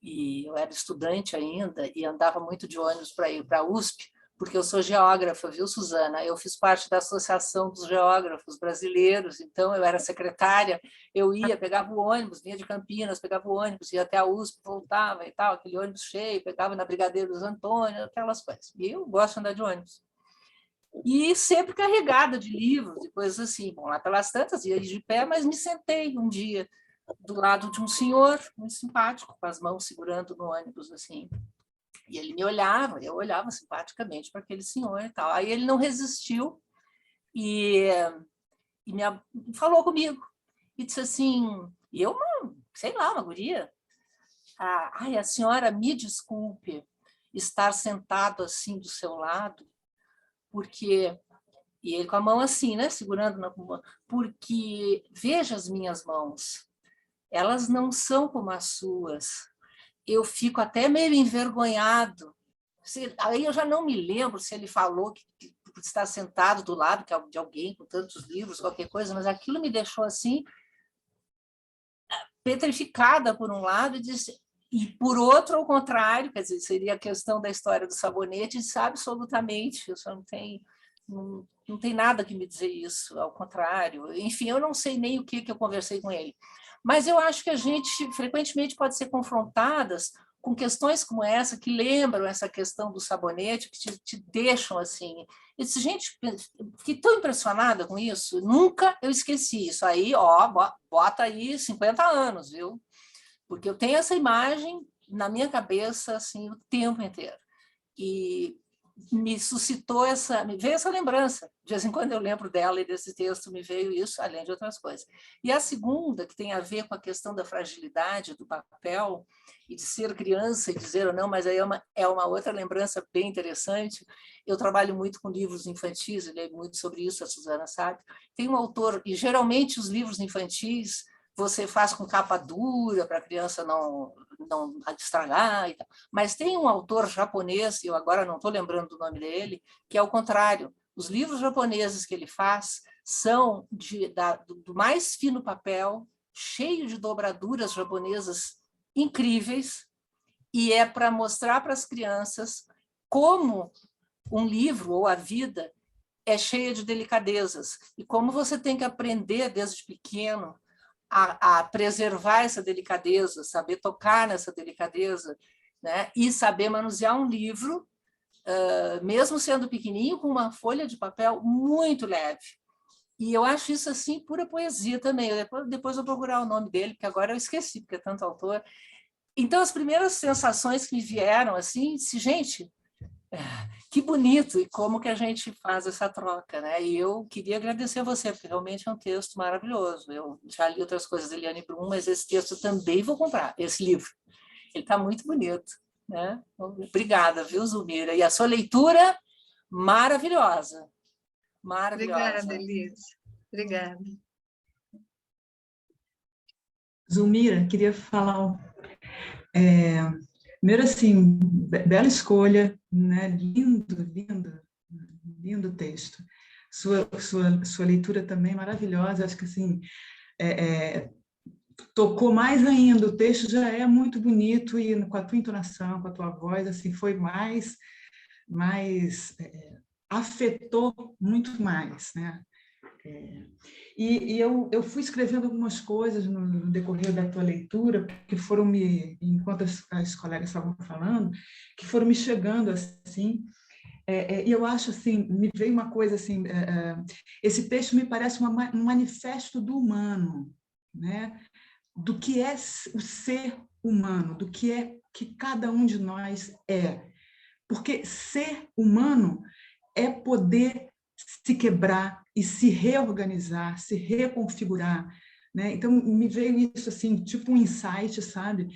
e eu era estudante ainda e andava muito de ônibus para ir para a USP, porque eu sou geógrafa, viu, Suzana? Eu fiz parte da Associação dos Geógrafos Brasileiros, então eu era secretária, eu ia, pegava o ônibus, vinha de Campinas, pegava o ônibus, ia até a USP, voltava e tal, aquele ônibus cheio, pegava na Brigadeiro dos Antônio, aquelas coisas. E eu gosto de andar de ônibus. E sempre carregada de livros e coisas assim. Bom, lá pelas tantas, ia de pé, mas me sentei um dia do lado de um senhor muito simpático, com as mãos segurando no ônibus, assim. E ele me olhava, eu olhava simpaticamente para aquele senhor e tal. Aí ele não resistiu e falou comigo. E disse assim, e eu, sei lá, uma guria. Ai, a senhora me desculpe estar sentado assim do seu lado, porque... E ele com a mão assim, né, segurando na mão, porque veja as minhas mãos, elas não são como as suas. Eu fico até meio envergonhado. Aí eu já não me lembro se ele falou que está sentado do lado de alguém com tantos livros, qualquer coisa, mas aquilo me deixou assim, petrificada por um lado, e por outro, ao contrário, quer dizer, seria a questão da história do sabonete, sabe, absolutamente, eu só não tem nada que me dizer isso, ao contrário. Enfim, eu não sei nem o que eu conversei com ele. Mas eu acho que a gente frequentemente pode ser confrontadas com questões como essa, que lembram essa questão do sabonete, que te deixam assim. Eu disse, gente, fiquei tão impressionada com isso, nunca eu esqueci isso. Aí, bota aí 50 anos, viu? Porque eu tenho essa imagem na minha cabeça assim, o tempo inteiro. E me suscitou me veio essa lembrança. De vez em quando eu lembro dela e desse texto me veio isso, além de outras coisas. E a segunda, que tem a ver com a questão da fragilidade do papel e de ser criança e dizer ou não, mas aí é uma outra lembrança bem interessante. Eu trabalho muito com livros infantis, eu leio muito sobre isso, a Suzana sabe. Tem um autor, e geralmente os livros infantis você faz com capa dura para a criança não estragar e tal. Mas tem um autor japonês, eu agora não estou lembrando do nome dele, que é o contrário. Os livros japoneses que ele faz são do mais fino papel, cheio de dobraduras japonesas incríveis, e é para mostrar para as crianças como um livro ou a vida é cheia de delicadezas, e como você tem que aprender desde pequeno a preservar essa delicadeza, saber tocar nessa delicadeza, né? E saber manusear um livro, mesmo sendo pequenininho, com uma folha de papel muito leve. E eu acho isso assim pura poesia também. Depois eu vou procurar o nome dele, porque agora eu esqueci, porque é tanto autor. Então, as primeiras sensações que me vieram, assim, disse, gente, que bonito, e como que a gente faz essa troca, né? E eu queria agradecer a você, porque realmente é um texto maravilhoso. Eu já li outras coisas da Eliane Brum, mas esse texto eu também vou comprar, esse livro. Ele está muito bonito, né? Obrigada, viu, Zulmira? E a sua leitura, maravilhosa. Maravilhosa. Obrigada, Elise. Obrigada. Zulmira, queria falar... Primeiro, assim, bela escolha, né? Lindo texto. Sua leitura também maravilhosa, acho que assim, tocou mais ainda, o texto já é muito bonito e com a tua entonação, com a tua voz, assim, foi afetou muito mais, né? E eu fui escrevendo algumas coisas no decorrer da tua leitura, que foram enquanto as colegas estavam falando, que foram me chegando assim, e eu acho assim, me veio uma coisa assim, esse texto me parece um manifesto do humano, né? Do que é o ser humano, do que é que cada um de nós é. Porque ser humano é poder se quebrar e se reorganizar, se reconfigurar, né? Então, me veio isso assim, tipo um insight, sabe?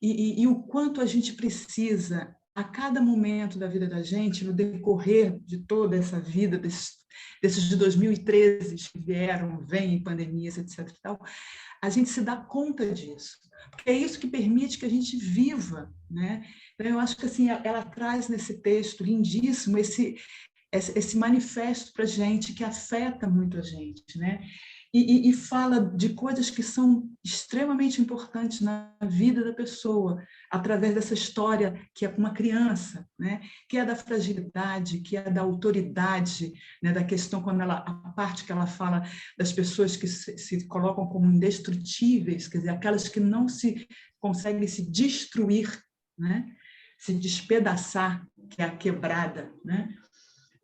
E o quanto a gente precisa a cada momento da vida da gente, no decorrer de toda essa vida, desses de 2013 que vieram, vêm, pandemias, etc. E tal, a gente se dá conta disso. Porque é isso que permite que a gente viva, né? Então, eu acho que assim, ela traz nesse texto lindíssimo esse manifesto para a gente que afeta muito a gente, né? E fala de coisas que são extremamente importantes na vida da pessoa, através dessa história que é com uma criança, né? Que é da fragilidade, que é da autoridade, né? Da questão, a parte que ela fala das pessoas que se colocam como indestrutíveis, quer dizer, aquelas que não se conseguem se destruir, né? Se despedaçar, que é a quebrada, né?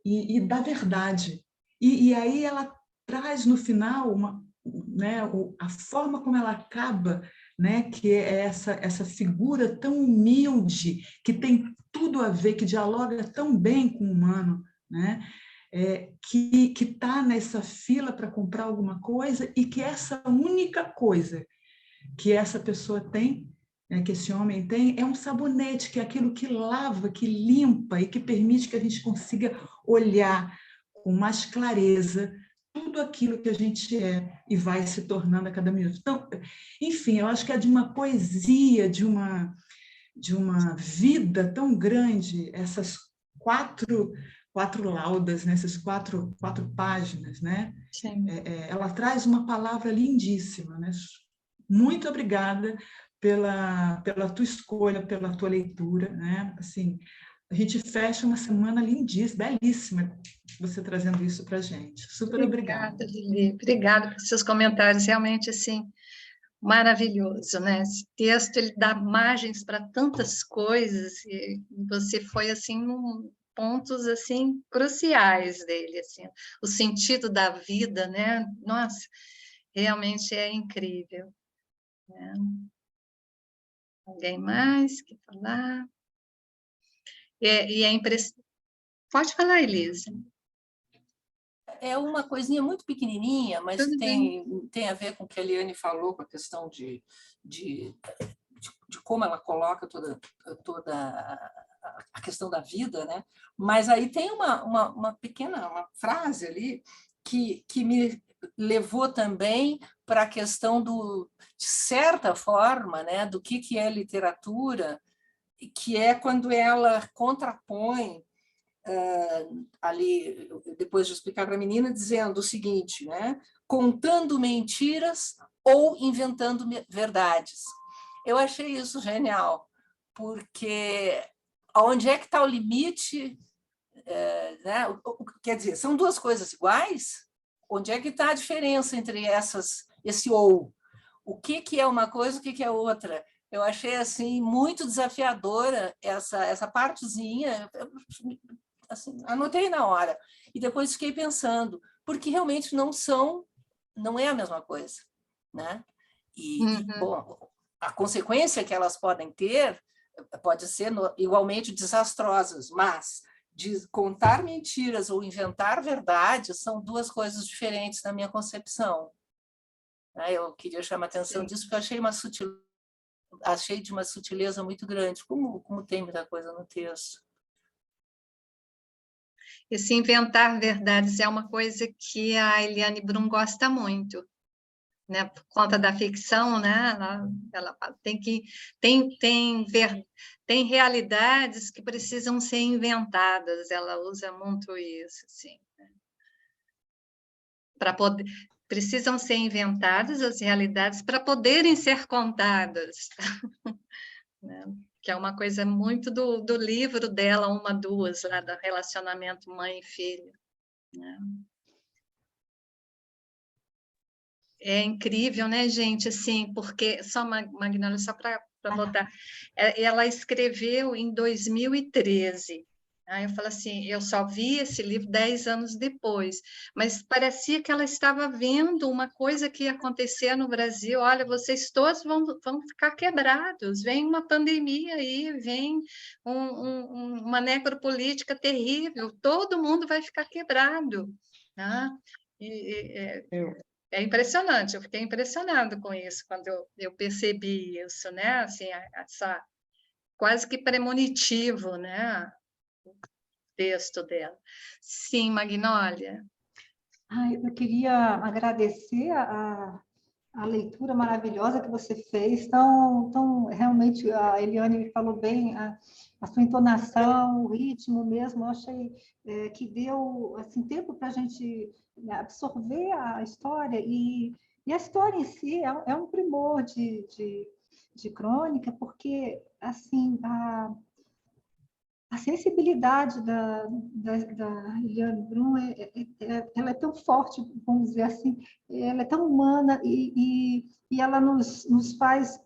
E da verdade. E aí ela traz no final né, a forma como ela acaba, né, que é essa figura tão humilde, que tem tudo a ver, que dialoga tão bem com o humano, né, que está nessa fila para comprar alguma coisa e que essa única coisa que essa pessoa tem, né, que esse homem tem, é um sabonete, que é aquilo que lava, que limpa e que permite que a gente consiga olhar com mais clareza tudo aquilo que a gente é e vai se tornando a cada minuto. Então, enfim, eu acho que é de uma poesia, de uma vida tão grande, essas quatro laudas, né? Essas quatro páginas, né? Ela traz uma palavra lindíssima, né? Muito obrigada pela tua escolha, pela tua leitura, né? Assim, a gente fecha uma semana lindíssima, belíssima, você trazendo isso para a gente. Super obrigada. Obrigada, Lili. Obrigada por seus comentários. Realmente, assim, maravilhoso, né? Esse texto, ele dá margens para tantas coisas e você foi, assim, num pontos, assim, cruciais dele, assim. O sentido da vida, né? Nossa, realmente é incrível. Né? Alguém mais quer falar? E é impressionante. Pode falar, Elisa. É uma coisinha muito pequenininha, mas Tudo bem. tem a ver com o que a Eliane falou, com a questão de como ela coloca toda a questão da vida, né? Mas aí tem uma pequena frase ali que me levou também para a questão de certa forma, né, do que é literatura, que é quando ela contrapõe ali, depois de explicar para a menina, dizendo o seguinte, né? Contando mentiras ou inventando verdades. Eu achei isso genial, porque onde é que está o limite? Né? Quer dizer, são duas coisas iguais? Onde é que está a diferença entre esse ou? O que é uma coisa, o que é outra? Eu achei assim muito desafiadora essa partezinha. Assim, anotei na hora e depois fiquei pensando, porque realmente não é a mesma coisa, né? Bom, a consequência que elas podem ter pode ser igualmente desastrosas, mas de contar mentiras ou inventar verdades são duas coisas diferentes na minha concepção. Eu queria chamar a atenção disso porque eu achei de uma sutileza muito grande, como tem muita coisa no texto. Esse inventar verdades é uma coisa que a Eliane Brum gosta muito, né? Por conta da ficção, né? Ela tem realidades que precisam ser inventadas. Ela usa muito isso, assim, né? Precisam ser inventadas as realidades para poderem ser contadas, né? Que é uma coisa muito do livro dela, Uma, Duas, lá do relacionamento mãe e filho. Né? É incrível, né, gente? Assim, porque só Magnólia, só para botar, ela escreveu em 2013. Aí eu falo assim, eu só vi esse livro 10 anos depois, mas parecia que ela estava vendo uma coisa que ia acontecer no Brasil. Olha, vocês todos vão ficar quebrados. Vem uma pandemia aí, vem uma necropolítica terrível. Todo mundo vai ficar quebrado, né? É impressionante, eu fiquei impressionado com isso quando eu percebi isso, né? Assim, quase que premonitivo, né? O texto dela. Sim, Magnólia. Eu queria agradecer a leitura maravilhosa que você fez. Tão realmente, a Eliane falou bem, a sua entonação, o ritmo mesmo, eu achei que deu assim, tempo para a gente absorver a história, e a história em si é um primor de crônica, porque assim, a sensibilidade da Eliane Brum, ela é tão forte, vamos dizer assim, ela é tão humana, e ela nos faz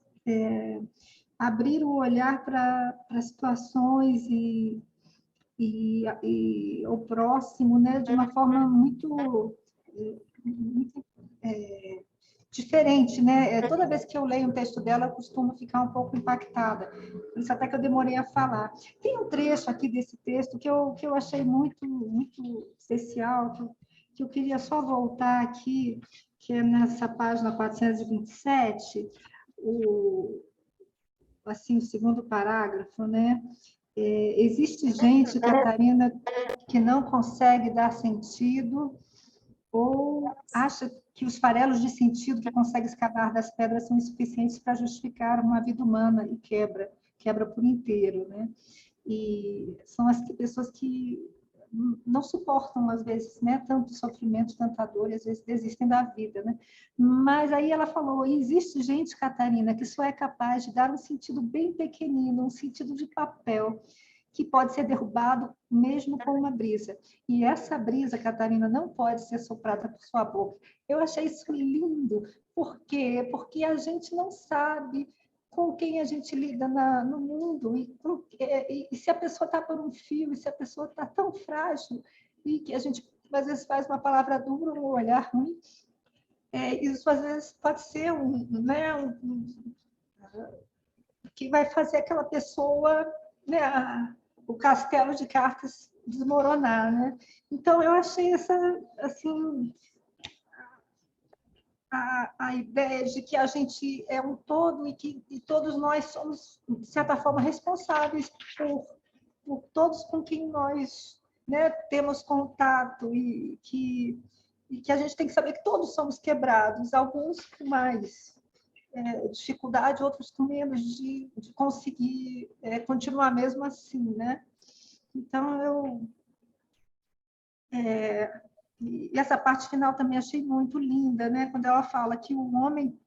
abrir o olhar para situações e o próximo, né, de uma forma muito diferente, né? Toda vez que eu leio um texto dela, eu costumo ficar um pouco impactada. Por isso até que eu demorei a falar. Tem um trecho aqui desse texto que eu achei muito especial, que eu queria só voltar aqui, que é nessa página 427, assim, o segundo parágrafo, né? Existe gente, Catarina, que não consegue dar sentido ou acha que os farelos de sentido que consegue escavar das pedras são insuficientes para justificar uma vida humana e quebra por inteiro, né? E são as pessoas que não suportam, às vezes, né, tanto sofrimento, tanta dor, e às vezes desistem da vida, né? Mas aí ela falou, existe gente, Catarina, que só é capaz de dar um sentido bem pequenino, um sentido de papel, que pode ser derrubado mesmo com uma brisa. E essa brisa, Catarina, não pode ser soprada por sua boca. Eu achei isso lindo. Por quê? Porque a gente não sabe com quem a gente lida no mundo, e se a pessoa está por um fio, e se a pessoa está tão frágil, e que a gente, às vezes, faz uma palavra dura, um olhar ruim, isso, às vezes, pode ser que vai fazer aquela pessoa, né, o castelo de cartas desmoronar, né? Então, eu achei assim, a ideia de que a gente é um todo e todos nós somos, de certa forma, responsáveis por todos com quem nós, né, temos contato, e que a gente tem que saber que todos somos quebrados, alguns com mais dificuldade, outros com menos de conseguir continuar mesmo assim, né? Então, e essa parte final também achei muito linda, né? Quando ela fala que o homem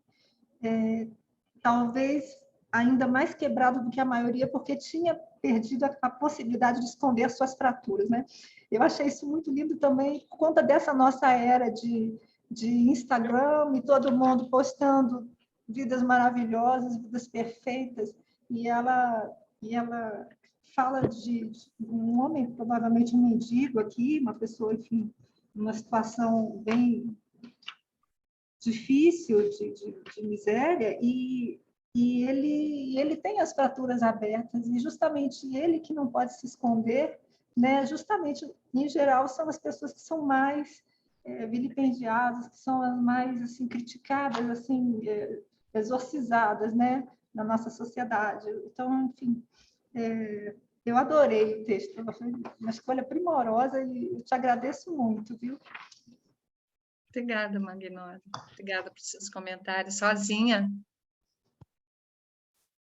talvez ainda mais quebrado do que a maioria, porque tinha perdido a possibilidade de esconder suas fraturas, né? Eu achei isso muito lindo também por conta dessa nossa era de Instagram, e todo mundo postando vidas maravilhosas, vidas perfeitas, e ela fala de um homem, provavelmente um mendigo aqui, uma pessoa, enfim, numa situação bem difícil, de miséria, e ele tem as fraturas abertas, e justamente ele que não pode se esconder, né? Justamente, em geral, são as pessoas que são mais vilipendiadas, que são as mais assim, criticadas, assim, exorcizadas, né? Na nossa sociedade. Então, enfim, eu adorei o texto, foi uma escolha primorosa, e eu te agradeço muito, viu? Obrigada, Magnólia. Obrigada por seus comentários. Sozinha?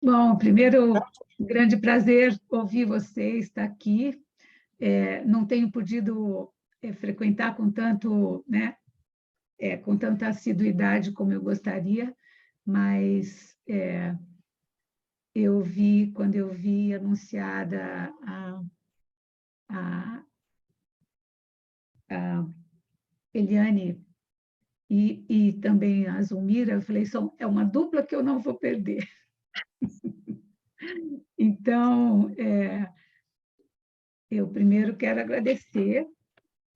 Bom, primeiro, grande prazer ouvir você, estar aqui. Não tenho podido frequentar com tanto, né, com tanta assiduidade como eu gostaria, mas quando eu vi anunciada a Eliane e também a Zulmira, eu falei, é uma dupla que eu não vou perder. Então, eu primeiro quero agradecer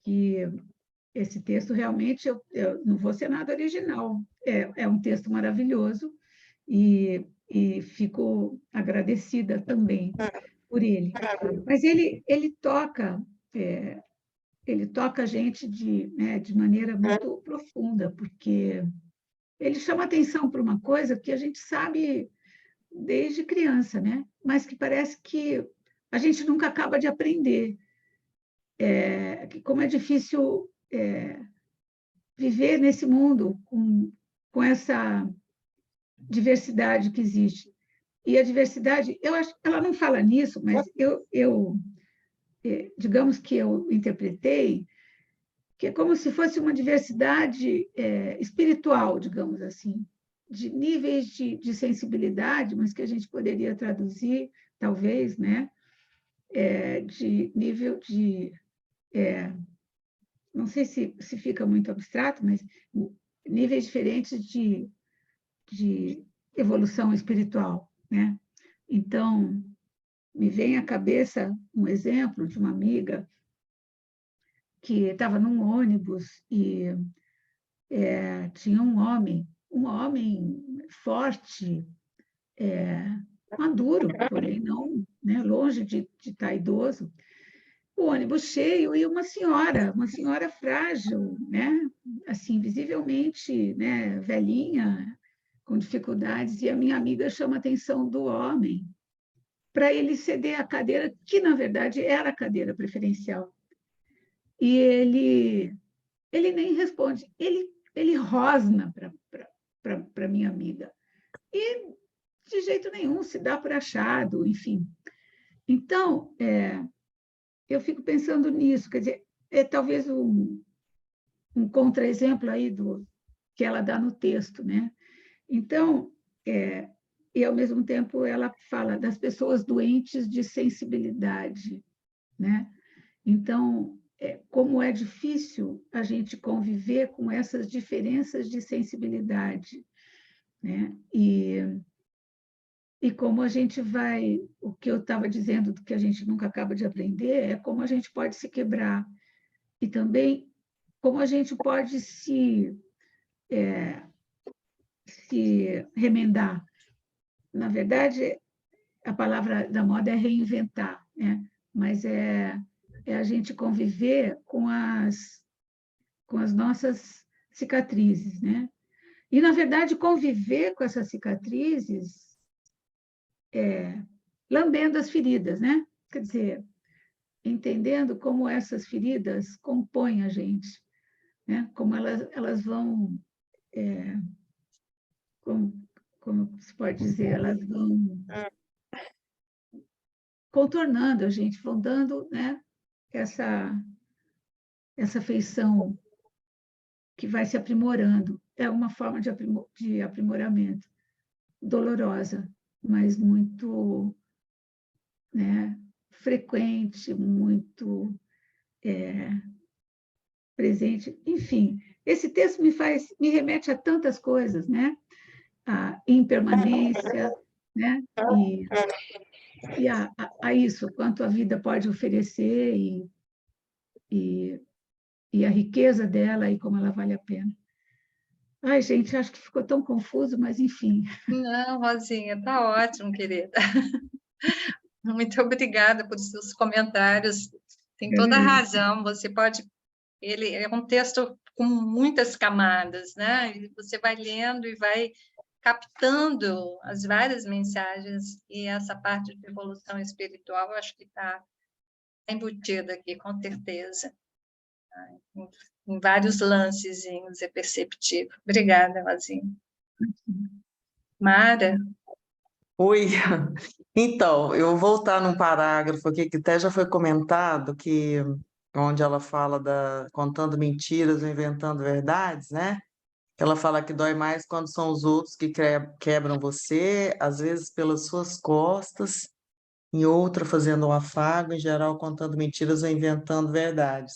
que esse texto realmente, eu não vou ser nada original, é um texto maravilhoso, e fico agradecida também por ele. Mas ele toca a gente de maneira muito profunda, porque ele chama atenção para uma coisa que a gente sabe desde criança, né? Mas que parece que a gente nunca acaba de aprender. Como é difícil viver nesse mundo com essa diversidade que existe. E a diversidade, eu acho, ela não fala nisso, mas digamos que eu interpretei que é como se fosse uma diversidade espiritual, digamos assim, de níveis de sensibilidade, mas que a gente poderia traduzir, talvez, né, de nível de... não sei se fica muito abstrato, mas níveis diferentes de evolução espiritual, né? Então, me vem à cabeça um exemplo de uma amiga que estava num ônibus e tinha um homem forte, maduro, porém não, né, longe de estar idoso, o ônibus cheio e uma senhora frágil, né, assim, visivelmente, né, velhinha, com dificuldades, e a minha amiga chama a atenção do homem para ele ceder a cadeira, que na verdade era a cadeira preferencial. E ele nem responde, ele rosna para minha amiga. E de jeito nenhum se dá por achado, enfim. Então, eu fico pensando nisso, quer dizer, talvez um contra-exemplo aí que ela dá no texto, né? Então, e ao mesmo tempo ela fala das pessoas doentes de sensibilidade, né? Então, como é difícil a gente conviver com essas diferenças de sensibilidade, né? E como a gente vai, o que eu estava dizendo do que a gente nunca acaba de aprender, é como a gente pode se quebrar e também como a gente pode se remendar. Na verdade, a palavra da moda é reinventar, né? Mas é a gente conviver com as nossas cicatrizes, né? E, na verdade, conviver com essas cicatrizes lambendo as feridas, né? Quer dizer, entendendo como essas feridas compõem a gente, né? Como elas vão, como se pode dizer, elas vão contornando a gente, vão dando, né, essa feição que vai se aprimorando. É uma forma de aprimoramento dolorosa, mas muito, né, frequente, muito presente. Enfim, esse texto me remete a tantas coisas, né? A impermanência, né? E a isso, quanto a vida pode oferecer e a riqueza dela e como ela vale a pena. Ai, gente, acho que ficou tão confuso, mas enfim. Não, Rosinha, tá ótimo, querida. Muito obrigada por seus comentários. Tem toda a razão. Você pode... Ele é um texto com muitas camadas, né? E você vai lendo e vai captando as várias mensagens, e essa parte de evolução espiritual, eu acho que está embutida aqui, com certeza. Em vários lancezinhos, é perceptível. Obrigada, Rosinha. Mara? Oi, então, eu vou voltar num parágrafo aqui que até já foi comentado, onde ela fala contando mentiras ou inventando verdades, né? Ela fala que dói mais quando são os outros que quebram você, às vezes pelas suas costas, em outra fazendo um afago, em geral contando mentiras ou inventando verdades.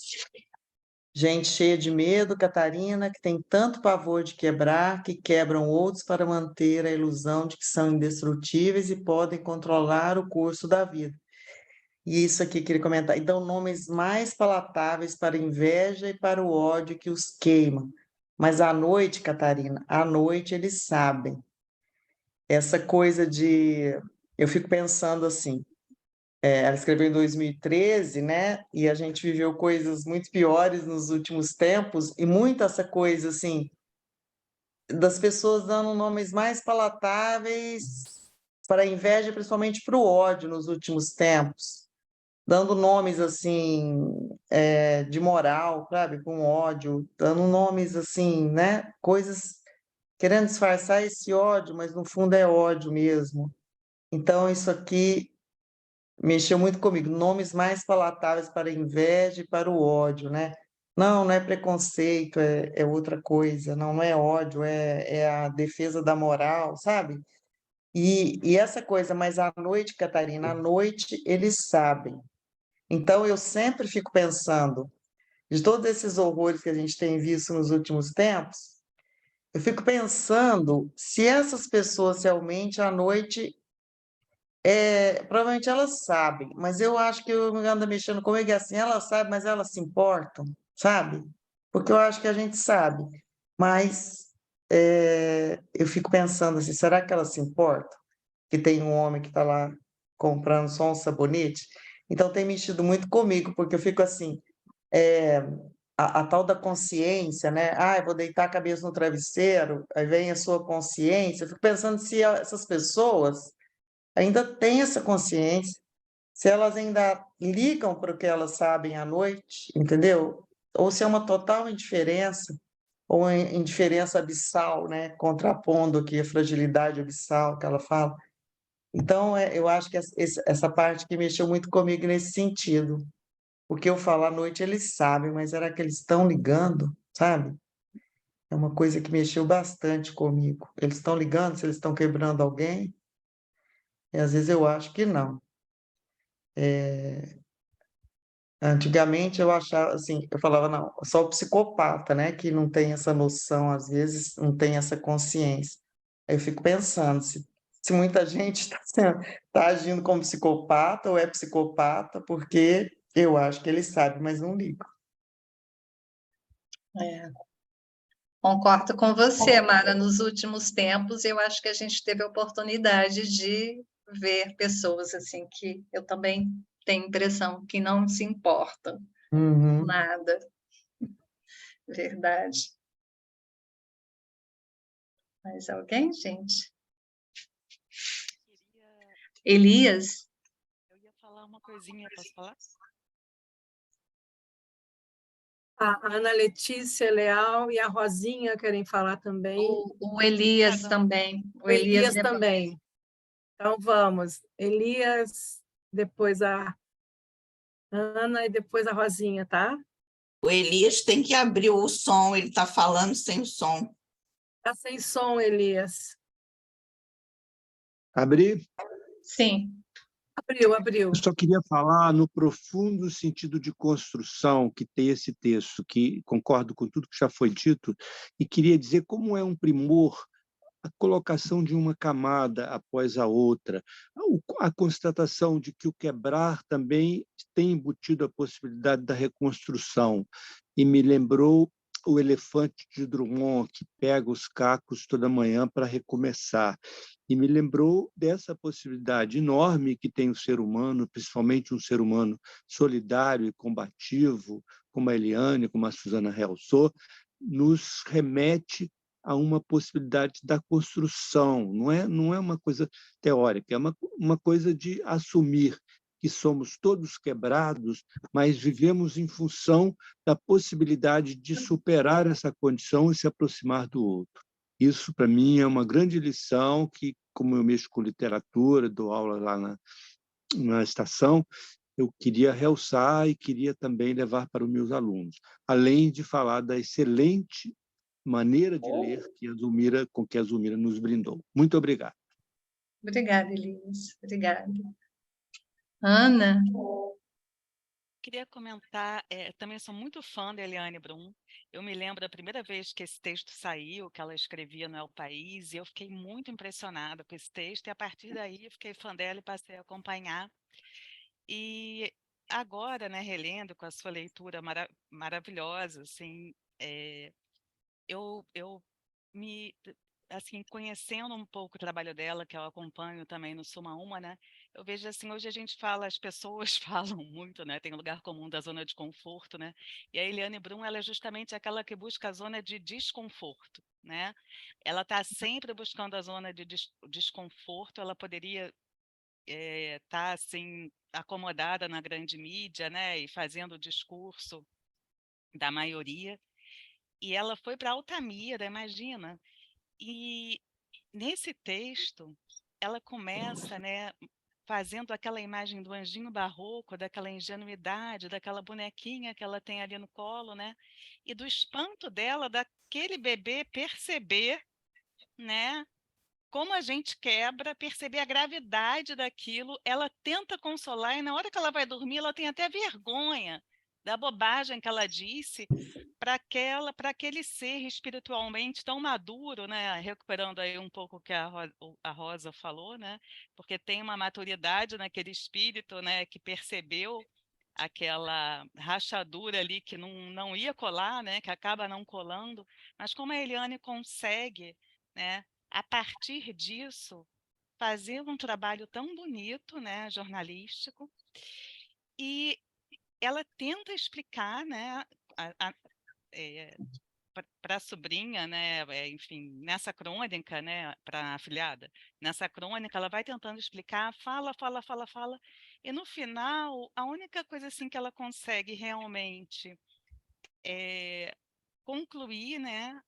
Gente cheia de medo, Catarina, que tem tanto pavor de quebrar, que quebram outros para manter a ilusão de que são indestrutíveis e podem controlar o curso da vida. E isso aqui que ele comentar. E dão nomes mais palatáveis para a inveja e para o ódio que os queimam. Mas à noite, Catarina, à noite eles sabem. Essa coisa de... Eu fico pensando assim, ela escreveu em 2013, né? E a gente viveu coisas muito piores nos últimos tempos, e muito essa coisa, assim, das pessoas dando nomes mais palatáveis para a inveja, principalmente para o ódio nos últimos tempos, dando nomes assim de moral, sabe, com ódio, dando nomes assim, né, coisas querendo disfarçar esse ódio, mas no fundo é ódio mesmo. Então isso aqui mexeu muito comigo, nomes mais palatáveis para a inveja e para o ódio, né? Não, não é preconceito, é outra coisa, não é ódio, é a defesa da moral, sabe? E essa coisa, mas à noite, Catarina, à noite eles sabem. Então eu sempre fico pensando, de todos esses horrores que a gente tem visto nos últimos tempos, eu fico pensando se essas pessoas realmente à noite provavelmente elas sabem, mas eu acho que eu ando mexendo comigo assim, elas sabem, mas elas se importam, sabe? Porque eu acho que a gente sabe, mas eu fico pensando assim, será que elas se importam? Que tem um homem que está lá comprando só um sabonete? Então tem mexido muito comigo, porque eu fico assim, é, a tal da consciência, né? Ah, eu vou deitar a cabeça no travesseiro, aí vem a sua consciência. Eu fico pensando se essas pessoas ainda têm essa consciência, se elas ainda ligam para o que elas sabem à noite, entendeu? Ou se é uma total indiferença, ou indiferença abissal, né? Contrapondo aqui a fragilidade abissal que ela fala. Então, eu acho que essa parte que mexeu muito comigo nesse sentido. O que eu falo à noite, eles sabem, mas será que eles estão ligando, sabe? É uma coisa que mexeu bastante comigo. Eles estão ligando se eles estão quebrando alguém? E às vezes eu acho que não. Antigamente eu achava assim, eu falava, não, só o psicopata, né, que não tem essa noção, às vezes não tem essa consciência. Aí eu fico pensando, se muita gente está agindo como psicopata ou é psicopata, porque eu acho que eles sabem, mas não ligam. Concordo com você, Mara. Nos últimos tempos, eu acho que a gente teve a oportunidade de ver pessoas assim que eu também tenho a impressão que não se importam Uhum. nada. Verdade. Mais alguém, gente? Elias? Eu ia falar uma coisinha, posso falar? A Ana Letícia Leal e a Rosinha querem falar também. O Elias também. O Elias também. Então, vamos. Elias, depois a Ana e depois a Rosinha, tá? O Elias tem que abrir o som, ele está falando sem o som. Está sem som, Elias. Abri? Sim. Abriu. Eu só queria falar no profundo sentido de construção que tem esse texto, que concordo com tudo que já foi dito, e queria dizer como é um primor a colocação de uma camada após a outra, a constatação de que o quebrar também tem embutido a possibilidade da reconstrução. E me lembrou o elefante de Drummond, que pega os cacos toda manhã para recomeçar. E me lembrou dessa possibilidade enorme que tem o ser humano, principalmente um ser humano solidário e combativo, como a Eliane, como a Susana Relso, nos remete a uma possibilidade da construção. Não é uma coisa teórica, é uma coisa de assumir que somos todos quebrados, mas vivemos em função da possibilidade de superar essa condição e se aproximar do outro. Isso, para mim, é uma grande lição que, como eu mexo com literatura, dou aula lá na estação, eu queria realçar e queria também levar para os meus alunos, além de falar da excelente maneira de ler com que a Zulmira nos brindou. Muito obrigado. Obrigada, Elias. Obrigada. Ana? Queria comentar, também sou muito fã da Eliane Brum. Eu me lembro da primeira vez que esse texto saiu, que ela escrevia no El País, e eu fiquei muito impressionada com esse texto, e a partir daí eu fiquei fã dela e passei a acompanhar. E agora, né, relendo com a sua leitura maravilhosa, assim, eu me assim, conhecendo um pouco o trabalho dela, que eu acompanho também no Suma Uma, né? Eu vejo assim, hoje a gente fala, as pessoas falam muito, né? Tem o lugar comum da zona de conforto, né? E a Eliane Brum, ela é justamente aquela que busca a zona de desconforto, né? Ela está sempre buscando a zona de desconforto, ela poderia estar assim, acomodada na grande mídia, né? E fazendo o discurso da maioria. E ela foi para Altamira, imagina. E nesse texto, ela começa, né, fazendo aquela imagem do anjinho barroco, daquela ingenuidade, daquela bonequinha que ela tem ali no colo, né? E do espanto dela, daquele bebê perceber, né? Como a gente quebra, perceber a gravidade daquilo, ela tenta consolar e na hora que ela vai dormir, ela tem até vergonha da bobagem que ela disse para aquele ser espiritualmente tão maduro, né? Recuperando aí um pouco o que a Rosa falou, né? Porque tem uma maturidade naquele espírito, né? Que percebeu aquela rachadura ali que não ia colar, né? Que acaba não colando, mas como a Eliane consegue, né? A partir disso, fazer um trabalho tão bonito, né? Jornalístico, e ela tenta explicar, né? Para a sobrinha, né, enfim, nessa crônica, né, para a afilhada, nessa crônica ela vai tentando explicar, fala, e no final a única coisa assim que ela consegue realmente concluir, né,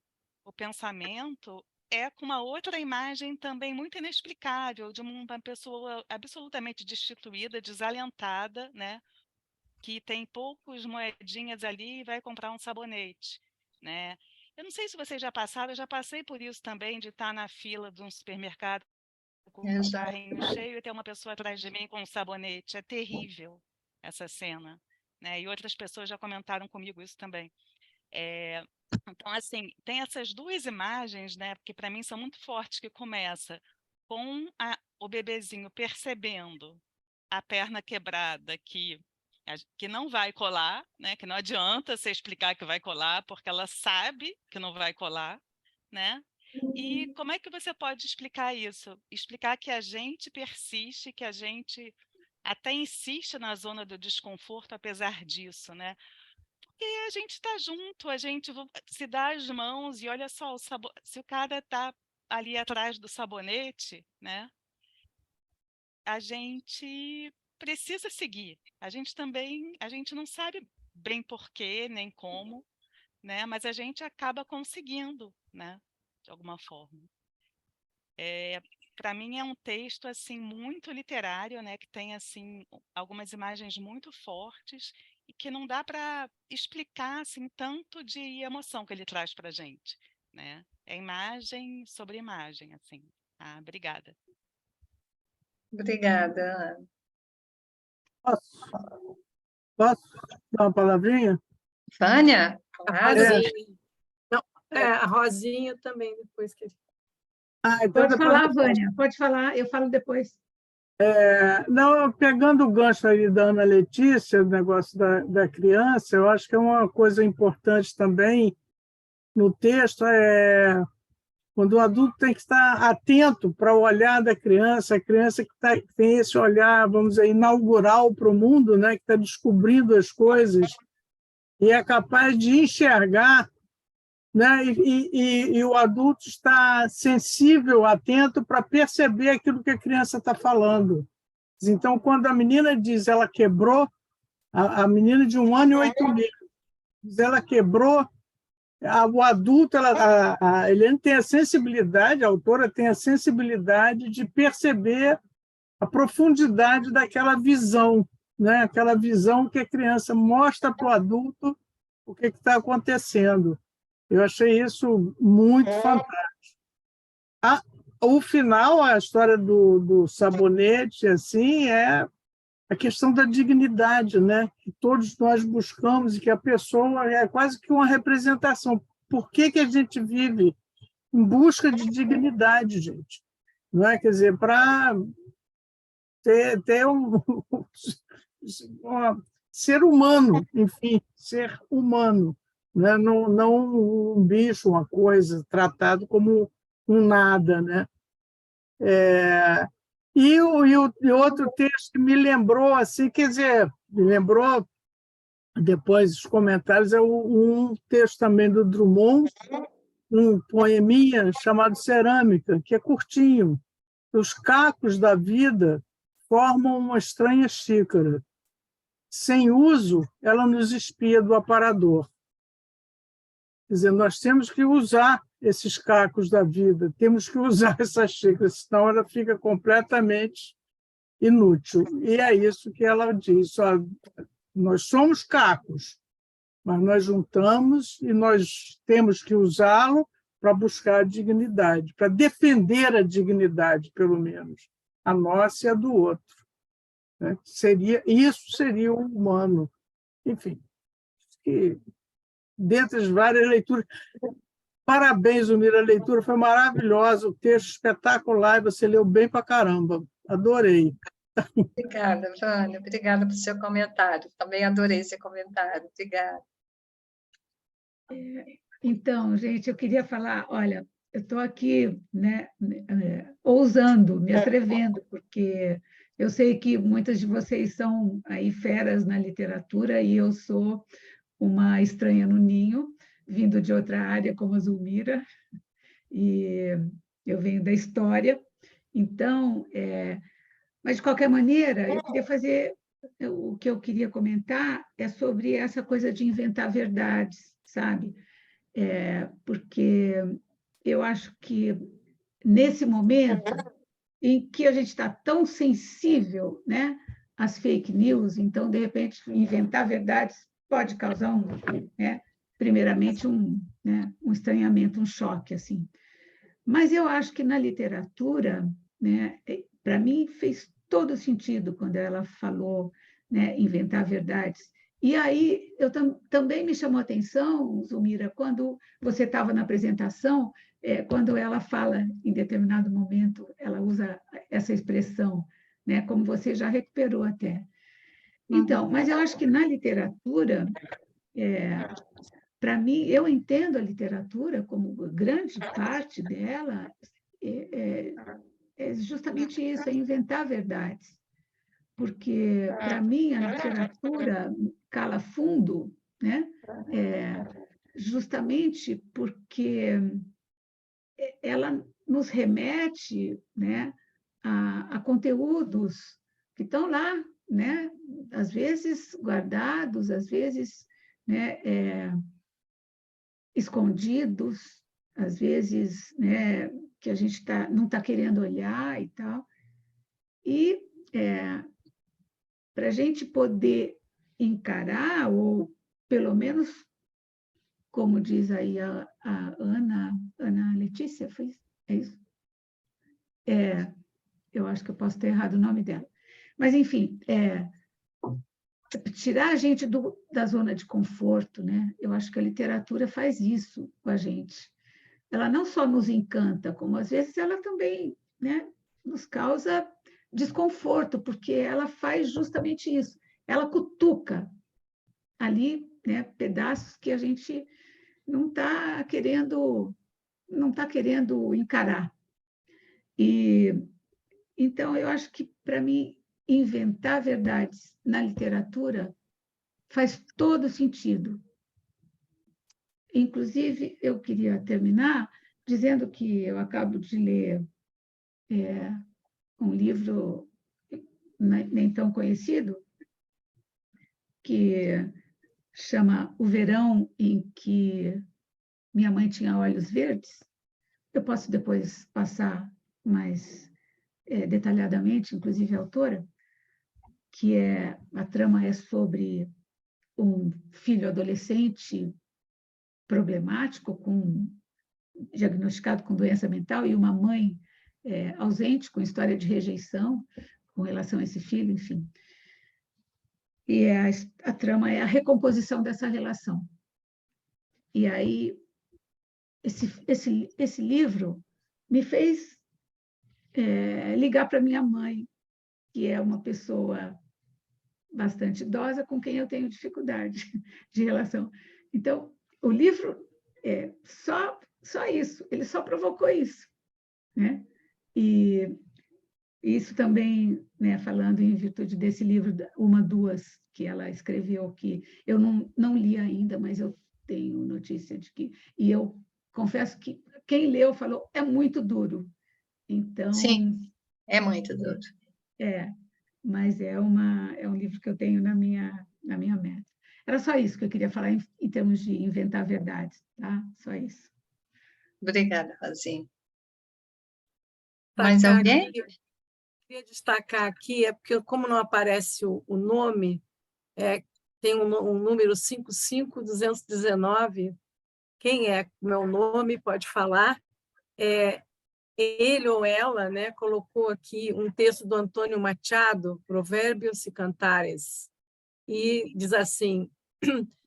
o pensamento é com uma outra imagem também muito inexplicável de uma pessoa absolutamente destituída, desalentada, né, que tem poucos moedinhas ali e vai comprar um sabonete, né? Eu não sei se vocês já passaram, eu já passei por isso também, de estar na fila de um supermercado com um carrinho cheio e ter uma pessoa atrás de mim com um sabonete. É terrível essa cena, né? E outras pessoas já comentaram comigo isso também. Então, assim, tem essas duas imagens, né? Porque para mim são muito fortes, que começa com o bebezinho percebendo a perna quebrada que não vai colar, né? Que não adianta você explicar que vai colar, porque ela sabe que não vai colar, né? E como é que você pode explicar isso? Explicar que a gente persiste, que a gente até insiste na zona do desconforto apesar disso, né? Porque a gente está junto, a gente se dá as mãos e olha só, se o cara está ali atrás do sabonete, né? A gente precisa seguir. A gente não sabe bem porquê, nem como, né? Mas a gente acaba conseguindo, né? De alguma forma. Para mim é um texto assim muito literário, né? Que tem assim algumas imagens muito fortes e que não dá para explicar assim tanto de emoção que ele traz para a gente, né? É imagem sobre imagem, assim. Ah, obrigada. Obrigada, Ana. Posso dar uma palavrinha? Vânia? A Claro. Rosinha. Não, a Rosinha também, depois que... Então pode falar, Vânia, pode falar, eu falo depois. Não, pegando o gancho aí da Ana Letícia, o negócio da criança, eu acho que é uma coisa importante também no texto, quando o adulto tem que estar atento para o olhar da criança, a criança que tem esse olhar, vamos dizer, inaugural para o mundo, né, que está descobrindo as coisas e é capaz de enxergar, né, e o adulto está sensível, atento para perceber aquilo que a criança está falando. Então, quando a menina diz ela quebrou, a menina de 1 ano e 8 meses, ela quebrou, o adulto, a Eliane tem a sensibilidade, a autora tem a sensibilidade de perceber a profundidade daquela visão, né? Aquela visão que a criança mostra para o adulto o que está acontecendo. Eu achei isso muito fantástico. O final, a história do sabonete, assim, é a questão da dignidade, né? Que todos nós buscamos e que a pessoa é quase que uma representação. Por que a gente vive em busca de dignidade, gente? Não é? Quer dizer, para ter ser humano, enfim, ser humano, né? Não um bicho, uma coisa, tratado como um nada, né? E outro texto que me lembrou, assim, quer dizer, me lembrou, depois dos comentários, um texto também do Drummond, um poeminha chamado Cerâmica, que é curtinho. Os cacos da vida formam uma estranha xícara. Sem uso, ela nos espia do aparador. Quer dizer, nós temos que usar esses cacos da vida, temos que usar essa xícara, senão ela fica completamente inútil. E é isso que ela diz. Ó, nós somos cacos, mas nós juntamos e nós temos que usá-lo para buscar a dignidade, para defender a dignidade, pelo menos, a nossa e a do outro. Né? Isso seria o humano. Enfim, que, dentre as várias leituras... Parabéns, Zulmira, a leitura foi maravilhosa, o texto espetacular, e você leu bem para caramba. Adorei. Obrigada, Vânia. Obrigada pelo seu comentário. Também adorei esse comentário. Obrigada. Então, gente, eu queria falar, olha, eu estou aqui, né, ousando, me atrevendo, porque eu sei que muitas de vocês são aí feras na literatura e eu sou uma estranha no ninho, vindo de outra área como a Zulmira, e eu venho da história. Então, mas de qualquer maneira, eu queria fazer, o que eu queria comentar é sobre essa coisa de inventar verdades, sabe? Porque eu acho que nesse momento em que a gente está tão sensível, né, às fake news, então, de repente, inventar verdades pode causar primeiramente um estranhamento, um choque, assim. Mas eu acho que na literatura, né, para mim fez todo sentido quando ela falou, né, inventar verdades. E aí também me chamou a atenção, Zulmira, quando você estava na apresentação, quando ela fala, em determinado momento, ela usa essa expressão, né, como você já recuperou até. Então, mas eu acho que na literatura, para mim, eu entendo a literatura como grande parte dela é justamente isso, é inventar verdades. Porque, para mim, a literatura cala fundo, né? Justamente porque ela nos remete, né, a conteúdos que estão lá, né? Às vezes guardados, às vezes, né, escondidos, às vezes, né, que a gente não está querendo olhar e tal. E para a gente poder encarar, ou pelo menos, como diz aí a Ana Letícia, foi isso? É isso? Eu acho que eu posso ter errado o nome dela. Mas, enfim, tirar a gente da zona de conforto, né? Eu acho que a literatura faz isso com a gente. Ela não só nos encanta, como às vezes ela também, né, nos causa desconforto, porque ela faz justamente isso. Ela cutuca ali, né, pedaços que a gente não está querendo encarar. E então eu acho que, para mim, inventar verdades na literatura faz todo sentido. Inclusive, eu queria terminar dizendo que eu acabo de ler um livro nem tão conhecido, que chama O Verão em que Minha Mãe Tinha Olhos Verdes. Eu posso depois passar mais detalhadamente, inclusive a autora, que a trama é sobre um filho adolescente problemático, diagnosticado com doença mental, e uma mãe ausente, com história de rejeição com relação a esse filho, enfim. E a trama é a recomposição dessa relação. E aí, esse livro me fez ligar para minha mãe, que é uma pessoa bastante idosa, com quem eu tenho dificuldade de relação. Então, o livro é só isso, ele só provocou isso, né? E isso também, né, falando em virtude desse livro, Duas, que ela escreveu, que eu não li ainda, mas eu tenho notícia de que... E eu confesso que quem leu falou, é muito duro. Então, Sim, é muito duro. Mas é um livro que eu tenho na minha meta. Era só isso que eu queria falar em termos de inventar verdades, tá? Só isso. Obrigada, Rosinha. Mais Destacar alguém? aqui, queria destacar aqui, porque como não aparece o nome, tem um número 55219, quem é o meu nome, pode falar. Ele ou ela, né, colocou aqui um texto do Antônio Machado, Provérbios e Cantares, e diz assim: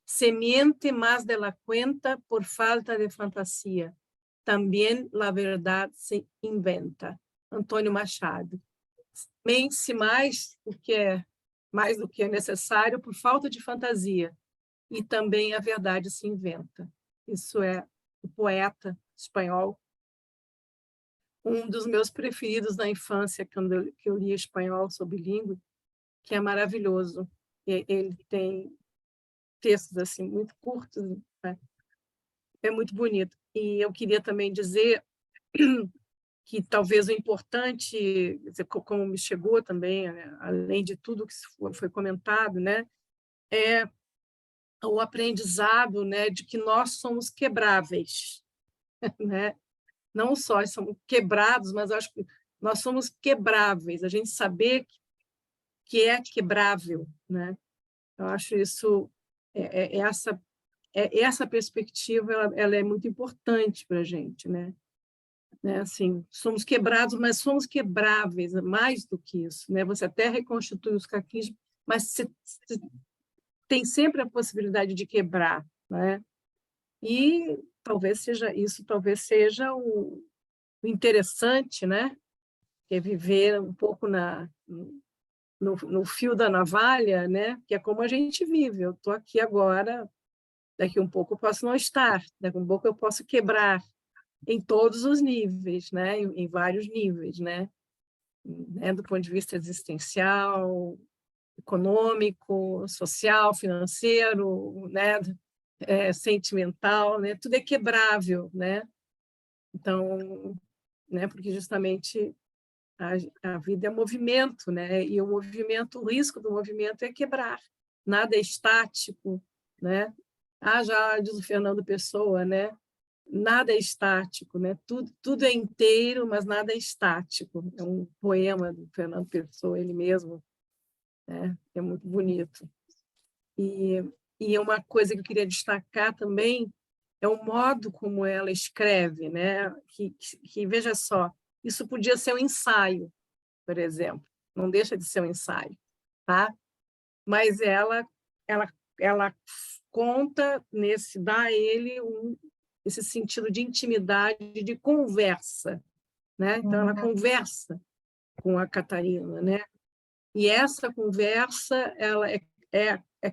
se miente más de la cuenta por falta de fantasia, também la verdade se inventa. Antônio Machado. Mente-se mais do que é necessário por falta de fantasia, e também a verdade se inventa. Isso é o poeta espanhol, um dos meus preferidos na infância, quando eu lia espanhol, sou bilíngue, que é maravilhoso. Ele tem textos assim muito curtos, né? É muito bonito. E eu queria também dizer que talvez o importante, como me chegou também, né, além de tudo que foi comentado, né, é o aprendizado, né, de que nós somos quebráveis, né? Não só somos quebrados, mas acho que nós somos quebráveis, a gente saber que é quebrável, né? Eu acho isso, essa perspectiva, ela é muito importante para a gente, né? Assim, somos quebrados, mas somos quebráveis, mais do que isso, né? Você até reconstitui os caquinhos, mas você tem sempre a possibilidade de quebrar, né? E talvez seja o interessante, né? Que é viver um pouco no fio da navalha, né? Que é como a gente vive. Eu estou aqui agora, daqui um pouco eu posso não estar, daqui um pouco eu posso quebrar em todos os níveis, né? Em vários níveis, né? Do ponto de vista existencial, econômico, social, financeiro, né? Sentimental, né? Tudo é quebrável, né? Então, né? Porque justamente a vida é movimento, né? E o risco do movimento é quebrar. Nada é estático, né? Já diz o Fernando Pessoa, né? Nada é estático, né? Tudo é inteiro, mas nada é estático. É um poema do Fernando Pessoa, ele mesmo, né? É muito bonito. E uma coisa que eu queria destacar também é o modo como ela escreve, né? Que veja só, isso podia ser um ensaio, por exemplo, não deixa de ser um ensaio, tá? Mas ela conta dá a ele esse sentido de intimidade, de conversa, né? Então ela conversa com a Catarina, né? E essa conversa ela é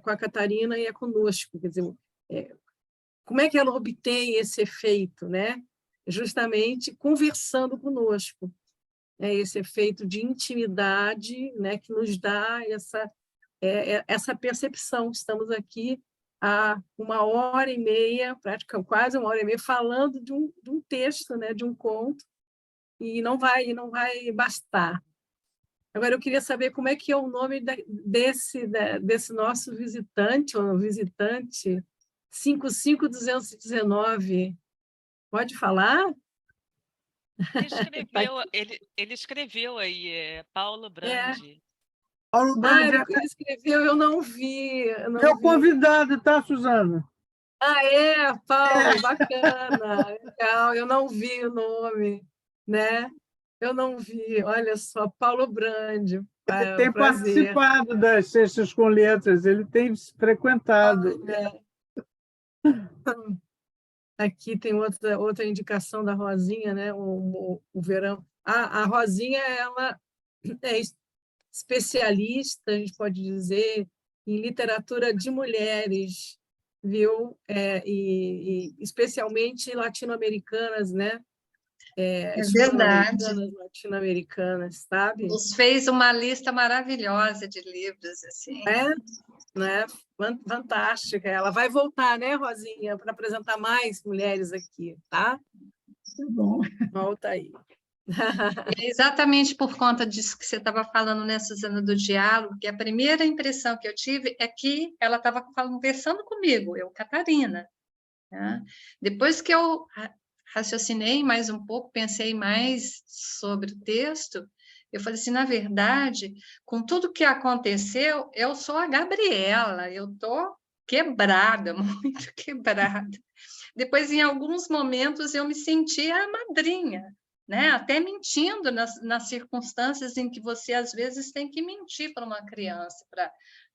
com a Catarina e é conosco, quer dizer, como é que ela obtém esse efeito, né? Justamente conversando conosco. Esse efeito de intimidade, né, que nos dá essa percepção. Estamos aqui há 1h30, praticamente quase 1h30, falando de um texto, né, de um conto, e não vai bastar. Agora, eu queria saber como é que é o nome desse nosso visitante, ou visitante, 55219. Pode falar? Ele escreveu aí, Paulo Brandi. Paulo Brandi Ele escreveu, eu não vi. Meu convidado, tá, Suzana? Paulo, bacana, legal. Eu não vi o nome, né? Eu não vi. Olha só, Paulo Brandi. Ele tem prazer. participado das Sextas com Letras, ele tem frequentado. Aqui tem outra indicação da Rosinha, né? O verão. A Rosinha, ela é especialista, a gente pode dizer, em literatura de mulheres, viu? E especialmente latino-americanas, né? Verdade. Latino-americanas, sabe? Nos fez uma lista maravilhosa de livros, assim. né? Fantástica. Ela vai voltar, né, Rosinha, para apresentar mais mulheres aqui, tá? Tá bom. Volta aí. É exatamente por conta disso que você estava falando, né, Suzana, do diálogo, que a primeira impressão que eu tive é que ela estava conversando comigo, eu, Catarina, né? Depois que eu raciocinei mais um pouco, pensei mais sobre o texto, eu falei assim, na verdade, com tudo que aconteceu, eu sou a Gabriela, eu estou quebrada, muito quebrada. Depois, em alguns momentos, eu me senti a madrinha, né? Até mentindo nas circunstâncias em que você, às vezes, tem que mentir para uma criança.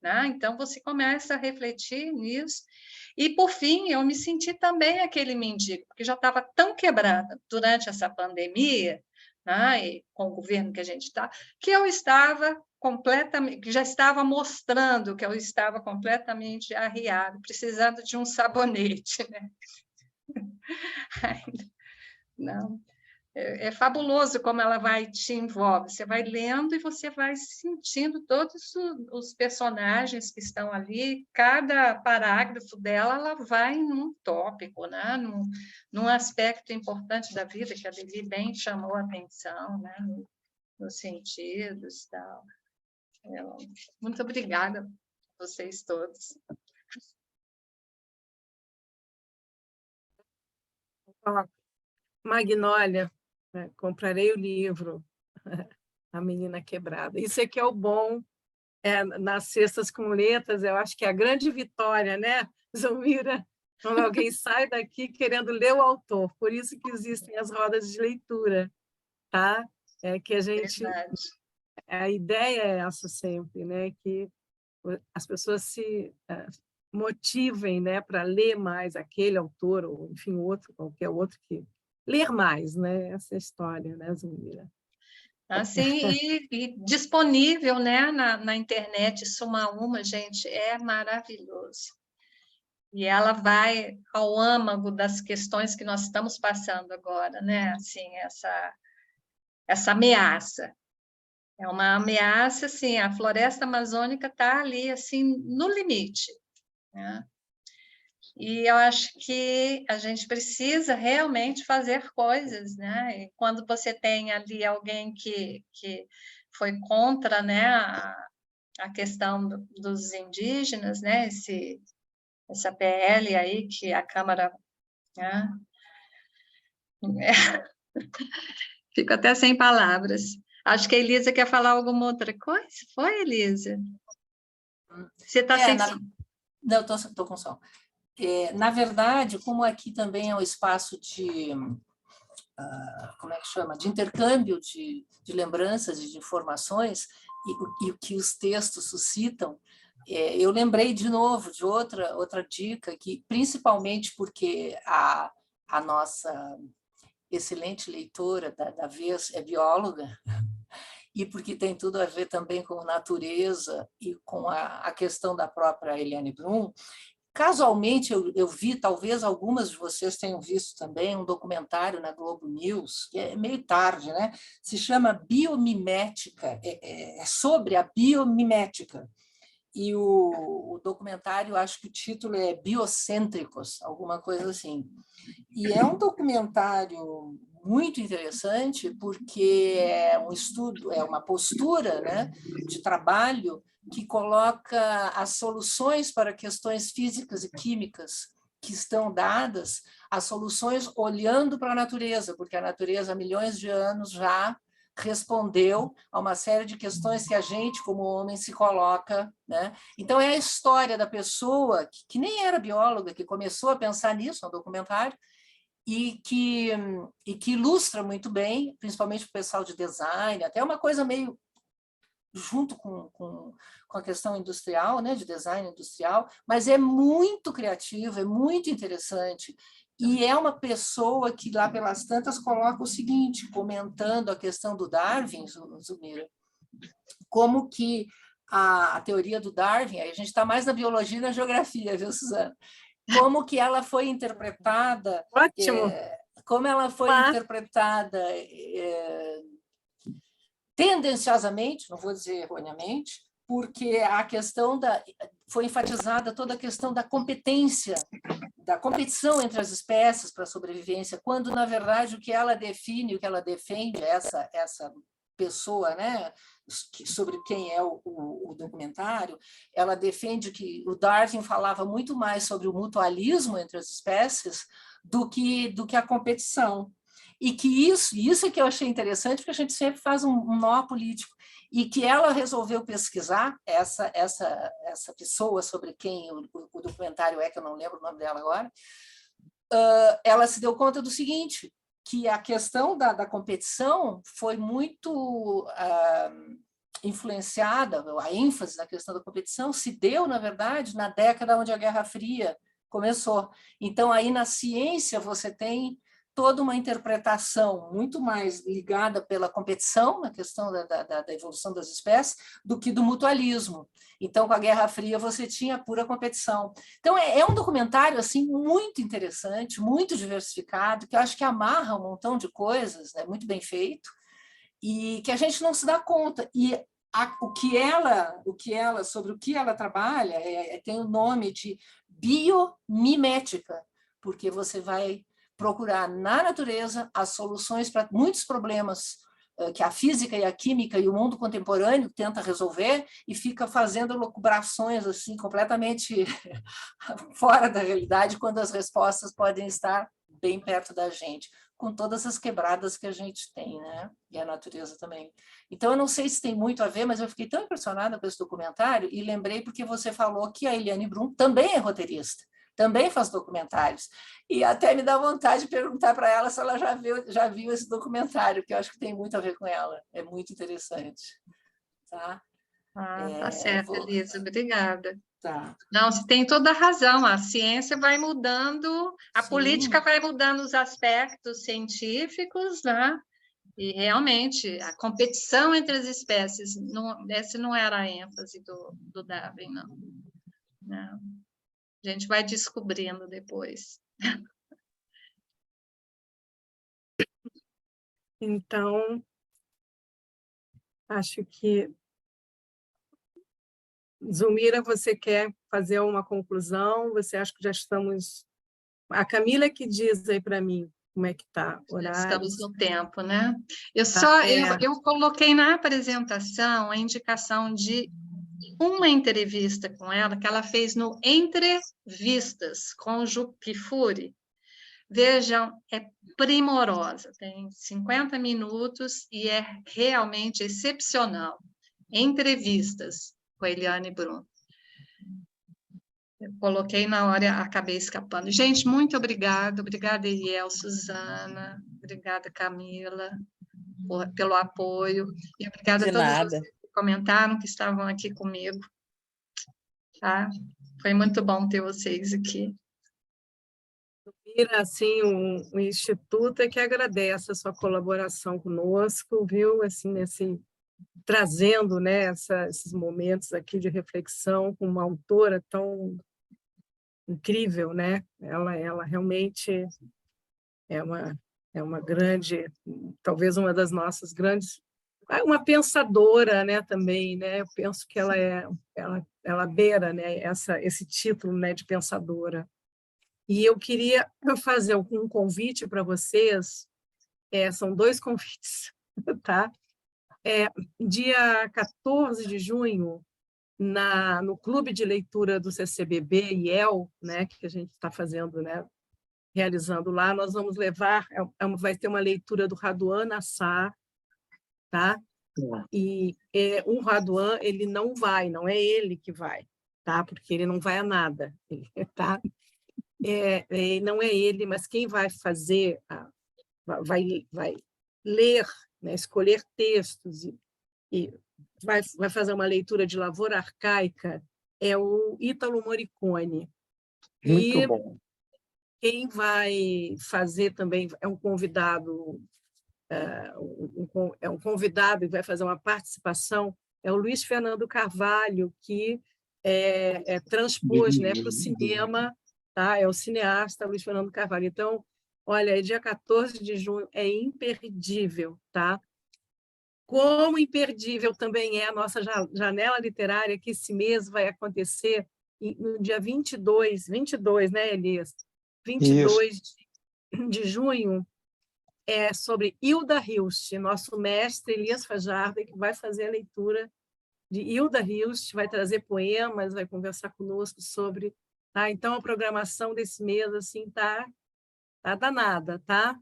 Né? Então, você começa a refletir nisso. E, por fim, eu me senti também aquele mendigo, porque já estava tão quebrada durante essa pandemia, né? E com o governo que a gente está, que eu estava completamente, que já estava mostrando que eu estava completamente arriada, precisando de um sabonete, né? Não, é fabuloso como ela vai te envolve. Você vai lendo e você vai sentindo todos os personagens que estão ali. Cada parágrafo dela, ela vai num tópico, né? num aspecto importante da vida que a Lili bem chamou a atenção, né? Nos sentidos, tal. Muito obrigada a vocês todos. Magnólia, né? Comprarei o livro, A Menina Quebrada. Isso é que é o bom, nas Cestas com Letras, eu acho que é a grande vitória, né, Zulmira? Quando alguém sai daqui querendo ler o autor, por isso que existem as rodas de leitura, tá? É que a gente... Verdade. A ideia é essa sempre, né, que as pessoas se motivem, né, para ler mais aquele autor, ou, enfim, qualquer outro que... Ler mais, né? Essa história, né, Zulmira? Assim, e disponível, né, na internet, Suma Uma, gente, é maravilhoso. E ela vai ao âmago das questões que nós estamos passando agora, né? Assim, essa ameaça. É uma ameaça, assim, a floresta amazônica está ali, assim, no limite, né? E eu acho que a gente precisa realmente fazer coisas, né? E quando você tem ali alguém que foi contra, né, a questão dos indígenas, né? Essa PL aí que a Câmara... Né? Fico até sem palavras. Acho que a Elisa quer falar alguma outra coisa. Foi, Elisa? Você está sem... Não, estou com som. Na verdade, como aqui também é um espaço de, como é que chama? De intercâmbio de lembranças e de informações, e o que os textos suscitam, eu lembrei de novo de outra dica, que principalmente porque a nossa excelente leitora da vez é bióloga, e porque tem tudo a ver também com natureza e com a questão da própria Eliane Brum. Casualmente, eu vi, talvez algumas de vocês tenham visto também, um documentário na Globo News, que é meio tarde, né? Se chama Biomimética, é sobre a biomimética. E o documentário, acho que o título é Biocêntricos, alguma coisa assim. E é um documentário muito interessante, porque é um estudo, é uma postura, né, de trabalho que coloca as soluções para questões físicas e químicas que estão dadas, as soluções olhando para a natureza, porque a natureza há milhões de anos já respondeu a uma série de questões que a gente, como homem, se coloca, né? Então, é a história da pessoa que nem era bióloga, que começou a pensar nisso no documentário, e que ilustra muito bem, principalmente o pessoal de design, até uma coisa meio junto com a questão industrial, né, de design industrial, mas é muito criativo, é muito interessante. E é uma pessoa que, lá pelas tantas, coloca o seguinte, comentando a questão do Darwin, Zulmira, como que a teoria do Darwin, aí a gente está mais na biologia e na geografia, viu, Suzana? Como que ela foi interpretada... Ótimo! Como ela foi interpretada... tendenciosamente, não vou dizer erroneamente, porque a questão foi enfatizada toda a questão da competência, da competição entre as espécies para a sobrevivência, quando, na verdade, o que ela define, o que ela defende, essa pessoa, né, sobre quem é o documentário, ela defende que o Darwin falava muito mais sobre o mutualismo entre as espécies do que a competição. E que isso é que eu achei interessante, porque a gente sempre faz um nó político, e que ela resolveu pesquisar, essa pessoa sobre quem o documentário que eu não lembro o nome dela agora, ela se deu conta do seguinte, que a questão da competição foi muito influenciada, a ênfase na questão da competição se deu, na verdade, na década onde a Guerra Fria começou. Então, aí na ciência você tem toda uma interpretação muito mais ligada pela competição, na questão da evolução das espécies, do que do mutualismo. Então, com a Guerra Fria, você tinha pura competição. Então, é um documentário assim, muito interessante, muito diversificado, que eu acho que amarra um montão de coisas, né, muito bem feito, e que a gente não se dá conta. E sobre o que ela trabalha, tem o nome de biomimética, porque você vai procurar na natureza as soluções para muitos problemas que a física e a química e o mundo contemporâneo tenta resolver e fica fazendo lucubrações assim, completamente fora da realidade, quando as respostas podem estar bem perto da gente, com todas as quebradas que a gente tem, né? E a natureza também. Então, eu não sei se tem muito a ver, mas eu fiquei tão impressionada com esse documentário e lembrei porque você falou que a Eliane Brum também é roteirista, também faz documentários. E até me dá vontade de perguntar para ela se ela já viu esse documentário, que eu acho que tem muito a ver com ela. É muito interessante. Tá, tá certo, Elisa. Obrigada. Tá. Não, você tem toda a razão. A ciência vai mudando, a política vai mudando os aspectos científicos, né? E, realmente, a competição entre as espécies, essa não era a ênfase do Darwin, não. A gente vai descobrindo depois. Então, acho que... Zulmira, você quer fazer uma conclusão? Você acha que já estamos... A Camila que diz aí para mim como é que está o horário. Estamos no tempo, né? É. Eu coloquei na apresentação a indicação de uma entrevista com ela, que ela fez no Entrevistas, com o Juca Kfouri. Vejam, é primorosa, tem 50 minutos e é realmente excepcional. Entrevistas com a Eliane Brum. Eu coloquei na hora, acabei escapando. Gente, muito obrigada. Obrigada, Eliel, Suzana. Obrigada, Camila, pelo apoio. E obrigada a todos vocês que comentaram, que estavam aqui comigo. Tá? Foi muito bom ter vocês aqui. Assim, o Instituto é que agradece a sua colaboração conosco, viu? Assim, trazendo, né, esses momentos aqui de reflexão com uma autora tão incrível, né? Ela realmente é uma grande, talvez uma das nossas grandes, uma pensadora, né, também, né? Eu penso que ela beira, né, esse título, né, de pensadora. E eu queria fazer um convite para vocês, são 2 convites, tá? Dia 14 de junho, no Clube de Leitura do CCBB IEL, né, que a gente está fazendo, né, realizando lá, nós vamos levar, vai ter uma leitura do Raduan Nassar, tá? E o Raduan, ele não é ele que vai, tá? Porque ele não vai a nada, tá? Não é ele, mas quem vai fazer, vai ler, né, escolher textos e vai fazer uma leitura de Lavoura Arcaica, é o Ítalo Morricone. Muito bom. Quem vai fazer também é um convidado, um convidado e vai fazer uma participação, é o Luiz Fernando Carvalho, que transpôs, né, para o cinema, tá? É o cineasta Luiz Fernando Carvalho. Então, olha, dia 14 de junho é imperdível, tá? Como imperdível também é a nossa janela literária, que esse mês vai acontecer no dia 22, né, Elias? 22 de junho, é sobre Hilda Hilst, nosso mestre Elias Fajardo, que vai fazer a leitura de Hilda Hilst, vai trazer poemas, vai conversar conosco sobre... Tá? Então, a programação desse mês assim, tá danada, tá?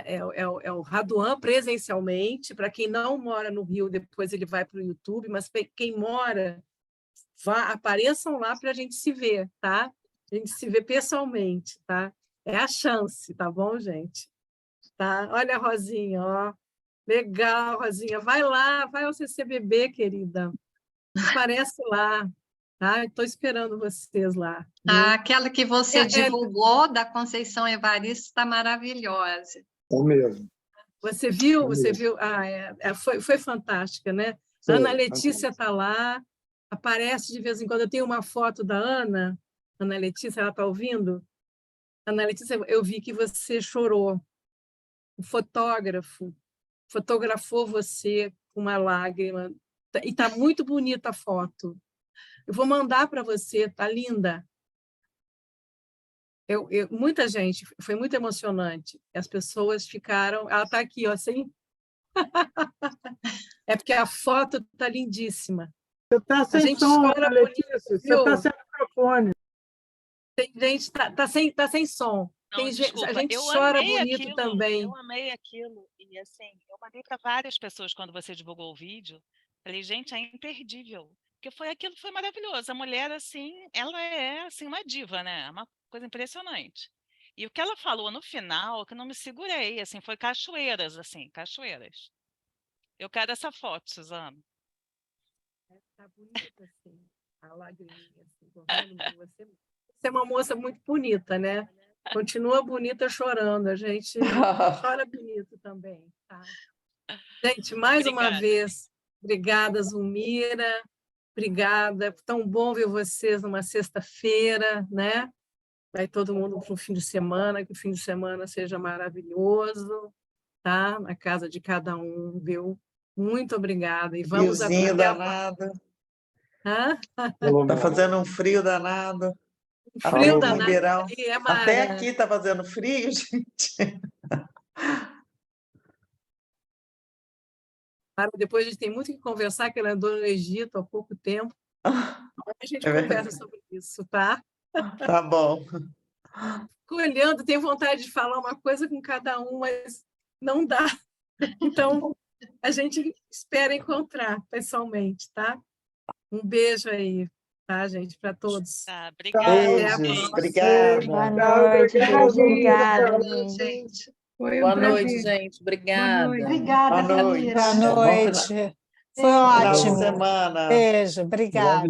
É o Raduan presencialmente. Para quem não mora no Rio, depois ele vai para o YouTube, mas quem mora, apareçam lá para a gente se ver, tá? A gente se vê pessoalmente, tá? É a chance, tá bom, gente? Tá? Olha a Rosinha, ó. Legal, Rosinha. Vai lá, vai ao CCBB, querida. Aparece lá, tá? Estou esperando vocês lá. Aquela que você divulgou, da Conceição Evaristo, está maravilhosa. É mesmo. Você viu? Você viu? Foi fantástica, né? Sim, Ana Letícia está lá, aparece de vez em quando. Eu tenho uma foto da Ana Letícia, ela está ouvindo? Ana Letícia, eu vi que você chorou. O fotógrafo fotografou você com uma lágrima. E está muito bonita a foto. Eu vou mandar para você, tá linda. Muita gente, foi muito emocionante. As pessoas ficaram... Ela está aqui, ó, assim. É porque a foto está lindíssima. Você está sem som, Ana Letícia. Você está sem microfone. Tem gente tá sem som. Não, Tem desculpa, a gente eu chora amei bonito aquilo, também. eu amei aquilo. E assim, eu mandei para várias pessoas quando você divulgou o vídeo. Falei, gente, é imperdível. Porque aquilo foi maravilhoso. A mulher, assim, ela é assim, uma diva, né? É uma coisa impressionante. E o que ela falou no final, que eu não me segurei, assim, foi cachoeiras, assim, cachoeiras. Eu quero essa foto, Suzana. Tá bonita, assim, a lagriminha, assim, correndo por você. Você é uma moça muito bonita, né? Continua bonita chorando. A gente chora bonito também, tá? Gente, mais uma vez, obrigada, Zulmira. Obrigada. Tão bom ver vocês numa sexta-feira, né? Vai todo mundo para o fim de semana, que o fim de semana seja maravilhoso, tá? Na casa de cada um, viu? Muito obrigada. E vamos Friozinho danado. Tá fazendo um frio danado. Frio danado. Ribeirão. Até aqui tá fazendo frio, gente. Depois a gente tem muito que conversar, que ela andou no Egito há pouco tempo. A gente conversa sobre isso, tá? Tá bom. Fico olhando, tenho vontade de falar uma coisa com cada um, mas não dá. Então, a gente espera encontrar pessoalmente, tá? Um beijo aí, tá, gente, para todos. Tá, obrigada. Beijos, obrigada. Boa noite, obrigada, gente. Boa noite, gente. Obrigada. Obrigada, Boa noite. Camila. Boa noite. Foi Final de ótimo. semana. Beijo, obrigada.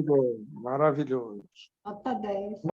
Maravilhoso. Nota 10.